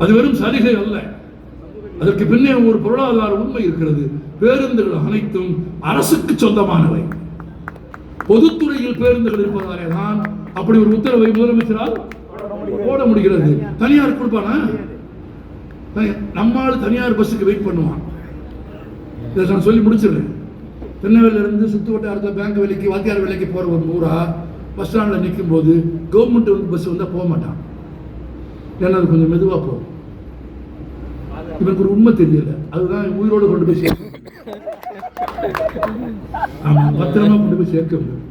அது வெறும் சலுகை அல்ல. அதற்கு பின்னே ஒரு பொருளாதார உண்மை இருக்கிறது. பேருந்துகள் அனைத்தும் அரசுக்கு சொந்தமானவை. பொதுத்துறையில் பேருந்துகள் இருப்பதாலே தான் அப்படி ஒரு உத்தரவை முதலமைச்சரால் போட முடிகிறது. தனியார் கொடுப்பானா? நம்மால் தனியார் பஸ்ஸுக்கு வெயிட் பண்ணுவான். இதை நான் சொல்லி முடிச்சிடுறேன். திருநெல்வேலியில இருந்து சுத்து வட்டாரத்தில் பேங்க் வேலைக்கு, வாத்தியார் வேலைக்கு போற ஒரு ஊரா பஸ் ஸ்டாண்டில் நிற்கும் போது கவர்மெண்ட் பஸ் வந்தால் போக மாட்டான். ஏன்னா அது கொஞ்சம் மெதுவாக போகும். இவனுக்கு ஒரு உண்மை தெரியல, அதுதான் உயிரோடு கொண்டு போய் சேர்க்க. ஆமா, பத்திரமா கொண்டு போய் சேர்க்க முடியும்.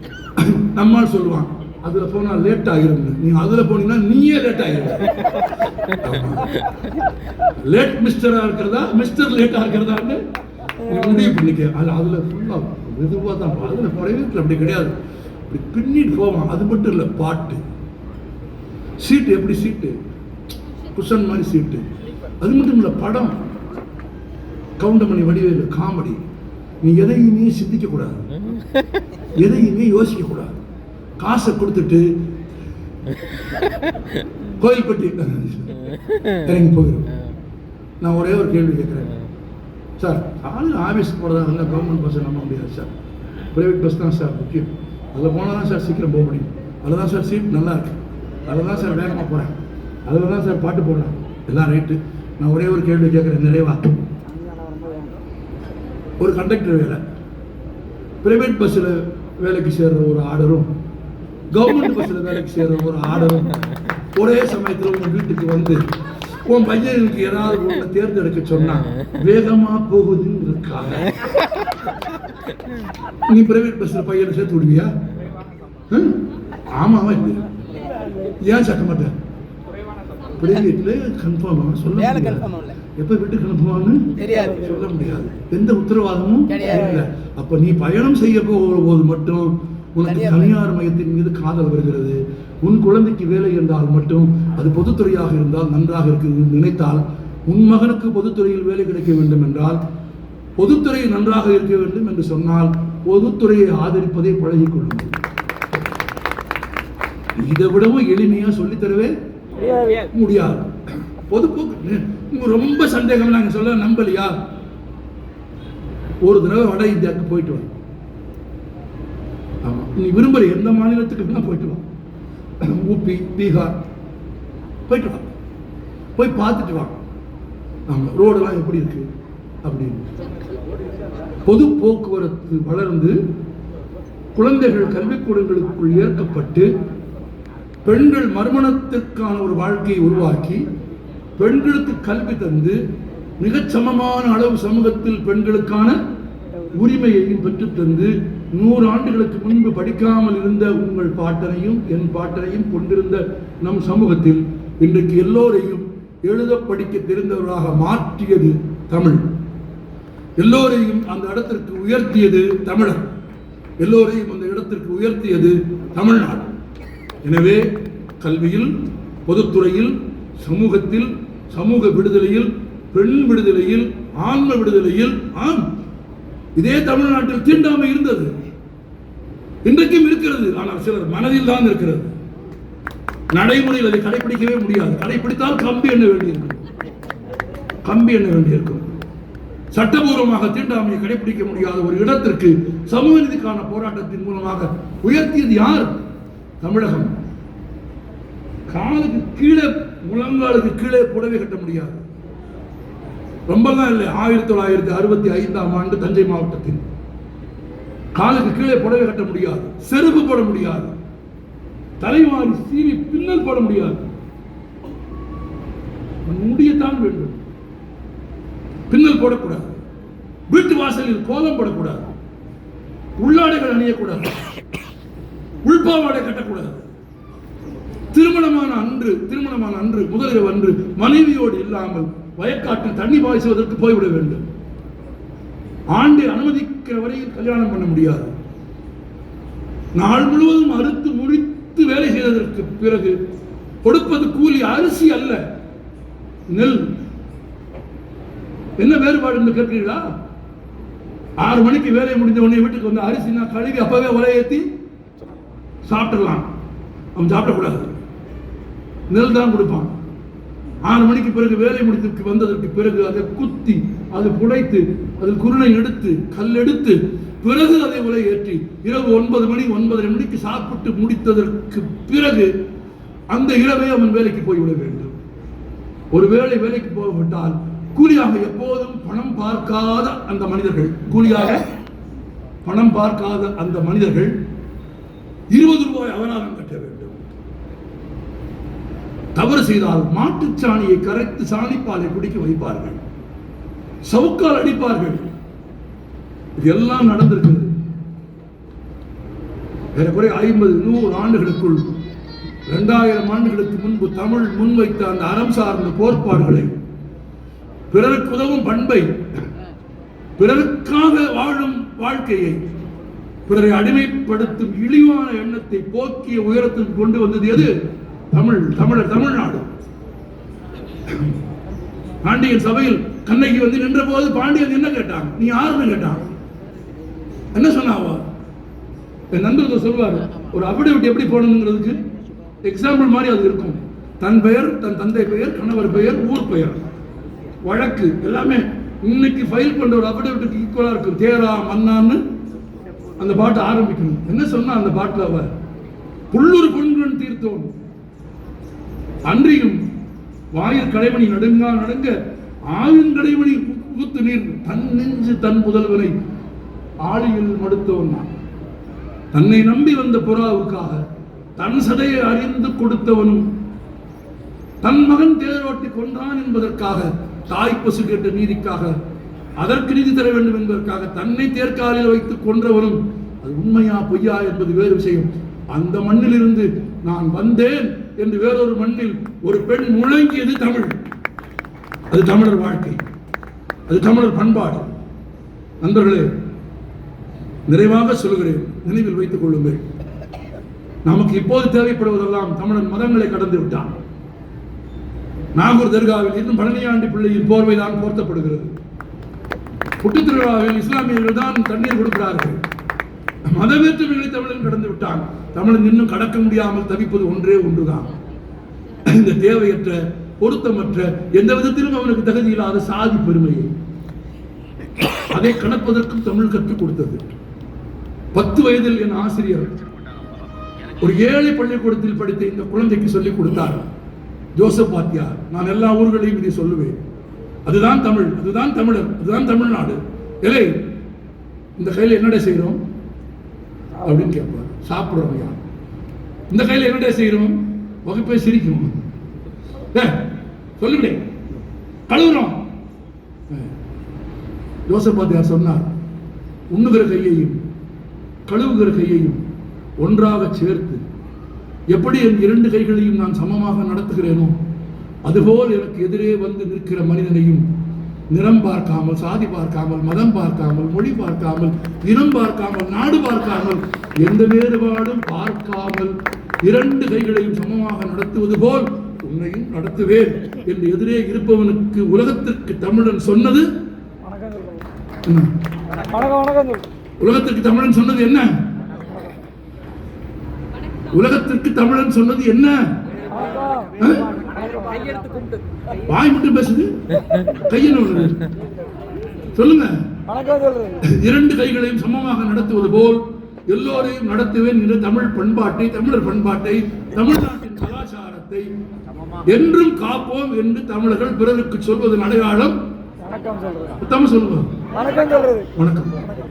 நம்மால் சொல்லுவான், அதுல போனா லேட் ஆகிரும். நீங்க அதுல போனீங்கன்னா நீயே லேட் ஆகிரும். லேட் மிஸ்டரா இருக்கிறதா, மிஸ்டர் லேட்டா இருக்கிறதான்னு முடிவு பண்ணிக்க. அதுல ஃபுல்லா மெதுவா தான். அதுல பிரைவேட்ல அப்படி கிடையாது, இப்படி பின்னிட்டு போவான். அது மட்டும் இல்லை, பாட்டு சீட்டு எப்படி சீட்டு குஷன் மாதிரி சீட்டு. அது மட்டும் இல்லை, படம் கவுண்டமணி வடிவேலு காமெடி. நீ எதையுமே சிந்திக்க கூடாது, எதையுமே யோசிக்க கூடாது. காசை கொடுத்துட்டு கோயில்பட்டி இறங்கி போயிடும். நான் ஒரே ஒரு கேள்வி கேட்குறேன் சார். காலையில் ஆஃபீஸ்க்கு போகிறதா இருந்தால் கவர்மெண்ட் பஸ்ஸை நம்ப முடியாது சார், ப்ரைவேட் பஸ் தான் சார் முக்கியம். அதில் போனால் தான் சார் சீக்கிரம் போக முடியும். அதில் தான் சார் சீட் நல்லா இருக்கு, அதில் தான் சார் வேகமாக போகிறேன், அதில் தான் சார் பாட்டு போடுறேன், எல்லாம் ரைட்டு. நான் ஒரே ஒரு கேள்வி கேட்குறேன், நிறைவா. ஒரு கண்டக்டர் வேலை, பிரைவேட் பஸ்ஸில் வேலைக்கு சேர்ற ஒரு ஆர்டரும் கவர்மெண்ட் பஸ்ஸில் வேலைக்கு சேர்ற ஒரு ஆர்டரும் ஒரே சமயத்தில் உங்கள் வீட்டுக்கு வந்து உன் பையனுக்கு ஏதாவது ஒன்று தேர்ந்தெடுக்க சொன்னா வேகமா போகுதுன்னு இருக்காங்க. நீ பிரைவேட் பஸ்ஸில் பையனை சேர்த்து விடுவியா? ஆமாவா இல்லையா? ஏன் சேர்க்க மாட்டேன்? பிரைவேட்ல கன்ஃபார்மா சொல்ல முடியாது. எப்ப வீட்டுக்கு அனுப்புவான்னு சொல்ல முடியாது, எந்த உத்தரவாதமும் இல்லை. அப்ப நீ பயணம் செய்ய போது மட்டும் உனக்கு தனியார் மையத்தின் மீது காதல் வருகிறது. உன் குழந்தைக்கு வேலை என்றால் மட்டும் அது பொதுத்துறையாக இருந்தால் நன்றாக இருக்கு நினைத்தால், உன் மகனுக்கு பொதுத்துறையில் வேலை கிடைக்க வேண்டும் என்றால், பொதுத்துறை நன்றாக இருக்க வேண்டும் என்று சொன்னால் பொதுத்துறையை ஆதரிப்பதை பழகிக் கொள்ளுங்கள். இதை விடவும் எளிமையா சொல்லித்தரவே முடியாது. பொதுப்போக்கு ரொம்ப சந்தேகம் நாங்க சொல்ல நம்பலையா? ஒரு தடவை வட இந்தியாவுக்கு போயிட்டு வா. ஆமா, நீ விரும்புற எந்த மாநிலத்துக்கு போயிட்டு வா, ஊபி பீகார் போயிட்டு வா, போய் பார்த்துட்டு வா. ஆமா, ரோடெல்லாம் எப்படி இருக்கு அப்படின்னு. பொது போக்குவரத்து வளர்ந்து குழந்தைகள் கல்விக்கூடங்களுக்குள் ஏற்கப்பட்டு பெண்கள் மறுமணத்திற்கான ஒரு வாழ்க்கையை உருவாக்கி பெண்களுக்கு கல்வி தந்து மிகச் சமமான அளவு சமூகத்தில் பெண்களுக்கான உரிமையையும் பெற்றுத்தந்து 100 ஆண்டுகளுக்கு முன்பு படிக்காமல் இருந்த உங்கள் பாட்டனையும் என் பாட்டனையும் கொண்டிருந்த நம் சமூகத்தில் இன்றைக்கு எல்லோரையும் எழுத படிக்க தெரிந்தவர்களாக மாற்றியது தமிழ். எல்லோரையும் அந்த இடத்திற்கு உயர்த்தியது தமிழர், எல்லோரையும் அந்த இடத்திற்கு உயர்த்தியது தமிழ்நாடு. எனவே கல்வியில், பொதுத்துறையில், சமூகத்தில், சமூக விடுதலையில், பெண் விடுதலையில், ஆன்ம விடுதலையில், இதே தமிழ்நாட்டில் தீண்டாமை இருந்தது, இன்றைக்கும் இருக்கிறது. ஆனால் சிலர் மனதில் தான் இருக்கிறது, நடைமுறையில் அதை கடைபிடிக்கவே முடியாது. கடைபிடித்தால் கம்பி எண்ண வேண்டியிருக்கும், கம்பி எண்ண வேண்டியிருக்கும். சட்டபூர்வமாக தீண்டாமையை கடைபிடிக்க முடியாத ஒரு இடத்திற்கு சமூக நீதிக்கான போராட்டத்தின் மூலமாக உயர்த்தியது யார்? தமிழகம். காலுக்கு கீழே, முழங்காலுக்கு கீழே புடவை கட்ட முடியாது, ரொம்பலாம் இல்லை. 1965ஆம் ஆண்டு தஞ்சை மாவட்டத்தில் காலுக்கு கீழே புடவை கட்ட முடியாது, செருப்பு போட முடியாது, தலைவாரி சீவி பின்னல் போட முடியாது, முடியத்தான் வேண்டும். பின்னல் போடக்கூடாது, வீட்டு வாசலில் கோலம் போடக்கூடாது, உள்ளாடைகள் அணியக்கூடாது, உள்பாவாடை கட்டக்கூடாது. திருமணமான அன்று முதலிரவு அன்று மனைவியோடு இல்லாமல் வயக்காட்டில் தண்ணி பாய்ச்சுவதற்கு போய்விட வேண்டும். ஆண்டை அனுமதிக்கிற வரையில் கல்யாணம் பண்ண முடியாது. நாள் முழுவதும் அறுத்து முடித்து வேலை செய்ததற்கு பிறகு கொடுப்பது கூலி, அரிசி அல்ல, நெல். என்ன வேறுபாடு என்று கேட்கிறீர்களா? 6 மணிக்கு வேலை முடிந்த உடனே வீட்டுக்கு வந்து அரிசினா கழுவி அப்பவே உரையேற்றி சாப்பிடலாம். அவன் சாப்பிடக்கூடாது, நெல் தான் கொடுப்பான். 6 மணிக்கு பிறகு வேலை முடித்து வந்ததற்கு பிறகு அதை குத்தி, அதை புடைத்து, அதில் குருணை எடுத்து, கல் எடுத்து, பிறகு அதை உலை ஏற்றி இரவு 9 மணிக்கு சாப்பிட்டு முடித்ததற்கு பிறகு அந்த இரவே அவன் வேலைக்கு போய்விட வேண்டும். ஒருவேளை வேலைக்கு போய்விட்டால் கூலியாக எப்போதும் பணம் பார்க்காத அந்த மனிதர்கள், கூலியாக பணம் பார்க்காத அந்த மனிதர்கள் 20 ரூபாய் அபராதம் கட்ட வேண்டும். தவறு செய்தால் மாட்டுச்சாணியை கரைத்து சாணிப்பாலை குடிக்க வைப்பார்கள், சவுக்கால் அடிப்பார்கள். இதெல்லாம் நடந்திருக்கிறது. ஏறக்குறைய 50-100 ஆண்டுகளுக்குள், 2000 ஆண்டுகளுக்கு முன்பு தமிழ் முன்வைத்த அந்த அறம் சார்ந்த கோட்பாடுகளை, பிறருக்கு உதவும் பண்பை, பிறருக்காக வாழும் வாழ்க்கையை, பிறரை அடிமைப்படுத்தும் இழிவான எண்ணத்தை போக்கிய உயரத்திற்கு கொண்டு வந்தது எது? தமிழ்நாடு. பாண்டியன் சபையில் கண்ணகி வந்து நின்ற போது பாண்டியன் என்ன கேட்டான்? நீ யாருன்னு கேட்டான். என்ன சொன்னாவா? என் நண்பர்கள் சொல்வார், ஒரு அபிடவிட் எப்படி போடணுங்கிறதுக்கு எக்ஸாம்பிள் மாதிரி அது இருக்கும். தன் பெயர், தன் தந்தை பெயர், கணவர் பெயர், ஊர் பெயர், வழக்கு எல்லாமே இன்னைக்கு ஃபைல் பண்ற ஒரு அபிடவிட்டுக்கு ஈக்குவலா இருக்கும். தேரா மன்னான்னு அந்த பாட்டு ஆரம்பிக்கணும். என்ன சொன்னா அந்த பாட்டுல? அவ புல்லூர் பொன்கண் தீர்த்தோம் அன்றியும் வாயில் கடைமணி நடுங்க ஆவின் கடைமணி ஊத்து நீர் தன் நெஞ்சு தன் புதல்வனை ஆளியில் மடுத்தவன். தன்னை நம்பி வந்த புறாவுக்காக தன் சதையை அறிந்து கொடுத்தவனும், தன் மகன் தேரோட்டி கொன்றான் என்பதற்காக, தாய் பசு கேட்ட நீதிக்காக, அதற்கு நீதி தர வேண்டும் என்பதற்காக தன்னை தேர்காலில் வைத்து கொன்றவனும். அது உண்மையா பொய்யா என்பது வேறு விஷயம். அந்த மண்ணிலிருந்து நான் வந்தேன் என்று வேறொரு மண்ணில் ஒரு பெண் முழங்கியது தமிழ். அது தமிழர் வாழ்க்கை, அது தமிழர் பண்பாடு. நண்பர்களே, நிறைவாக சொல்கிறேன், நினைவில் வைத்துக் கொள்ளுங்கள். நமக்கு இப்போது தேவைப்படுவதெல்லாம் தமிழன் மதங்களை கடந்து விட்டான். நாகூர் தர்காவில் இன்னும் பழனியாண்டி பிள்ளையின் போர்வைதான் போர்த்தப்படுகிறது. புட்டு திருவிழாவில் இஸ்லாமியர்கள் தான் தண்ணீர் கொடுக்கிறார்கள். மதவேற்றுமைகளை தமிழன் கடந்து விட்டான். தமிழன் இன்னும் கடக்க முடியாமல் தவிப்பது ஒன்றே ஒன்றுதான், இந்த தேவையற்ற, பொருத்தமற்ற, எந்த விதத்திலும் அவனுக்கு தகுதி இல்லாத சாதி பெருமையை. அதை கடப்பதற்கும் தமிழ் கற்றுக் கொடுத்தது. 10 வயதில் என் ஆசிரியர் ஒரு ஏழை பள்ளிக்கூடத்தில் படித்த இந்த குழந்தைக்கு சொல்லிக் கொடுத்தார், ஜோசப் வாத்தியார். நான் எல்லா ஊர்களையும் இதை சொல்லுவேன். அதுதான் தமிழ், அதுதான் தமிழர், அதுதான் தமிழ்நாடு. இல்லை, இந்த கையில் என்னடா செய்யறோம் அப்படின்னு கேட்பார். சாப்பிடுறோம். யார் இந்த கையில் என்னடா செய்யறோம்? வகுப்பை சிரிக்கும். சொல்லுவிடே, கழுவுறோம். ஜோசப் வாத்தியார் சொன்னார், உண்ணுகிற கையையும் கழுவுகிற கையையும் ஒன்றாக சேர்த்து எப்படி என் 2 கைகளையும் நான் சமமாக நடத்துகிறேனோ, அதுபோல் எனக்கு எதிரே வந்து நிற்கிற மனிதனையும் நிறம் பார்க்காமல், சாதி பார்க்காமல், மதம் பார்க்காமல், மொழி பார்க்காமல், இனம் பார்க்காமல், நாடு பார்க்காமல், எந்த வேறுபாடும் பார்க்காமல் 2 கைகளையும் சமமாக நடத்துவது போல் உன்னையும் நடத்துவேன் என்று எதிரே இருப்பவனுக்கு உலகத்திற்கு தமிழன் சொன்னது உலகத்திற்கு தமிழன் சொன்னது என்ன? உலகத்திற்கு தமிழன் சொன்னது என்ன? வாய் மட்டும் பேசுது, கையின சொல்லுங்க. 2 கைகளையும் சமமாக நடத்துவது போல் எல்லோரையும் நடத்துவேன் என்று தமிழ் பண்பாட்டை, தமிழர் பண்பாட்டை, தமிழ்நாட்டின் கலாச்சாரத்தை என்றும் காப்போம் என்று தமிழர்கள் பிறருக்கு சொல்வதன் அடையாளம். வணக்கம் சொல்லுங்க. வணக்கம்.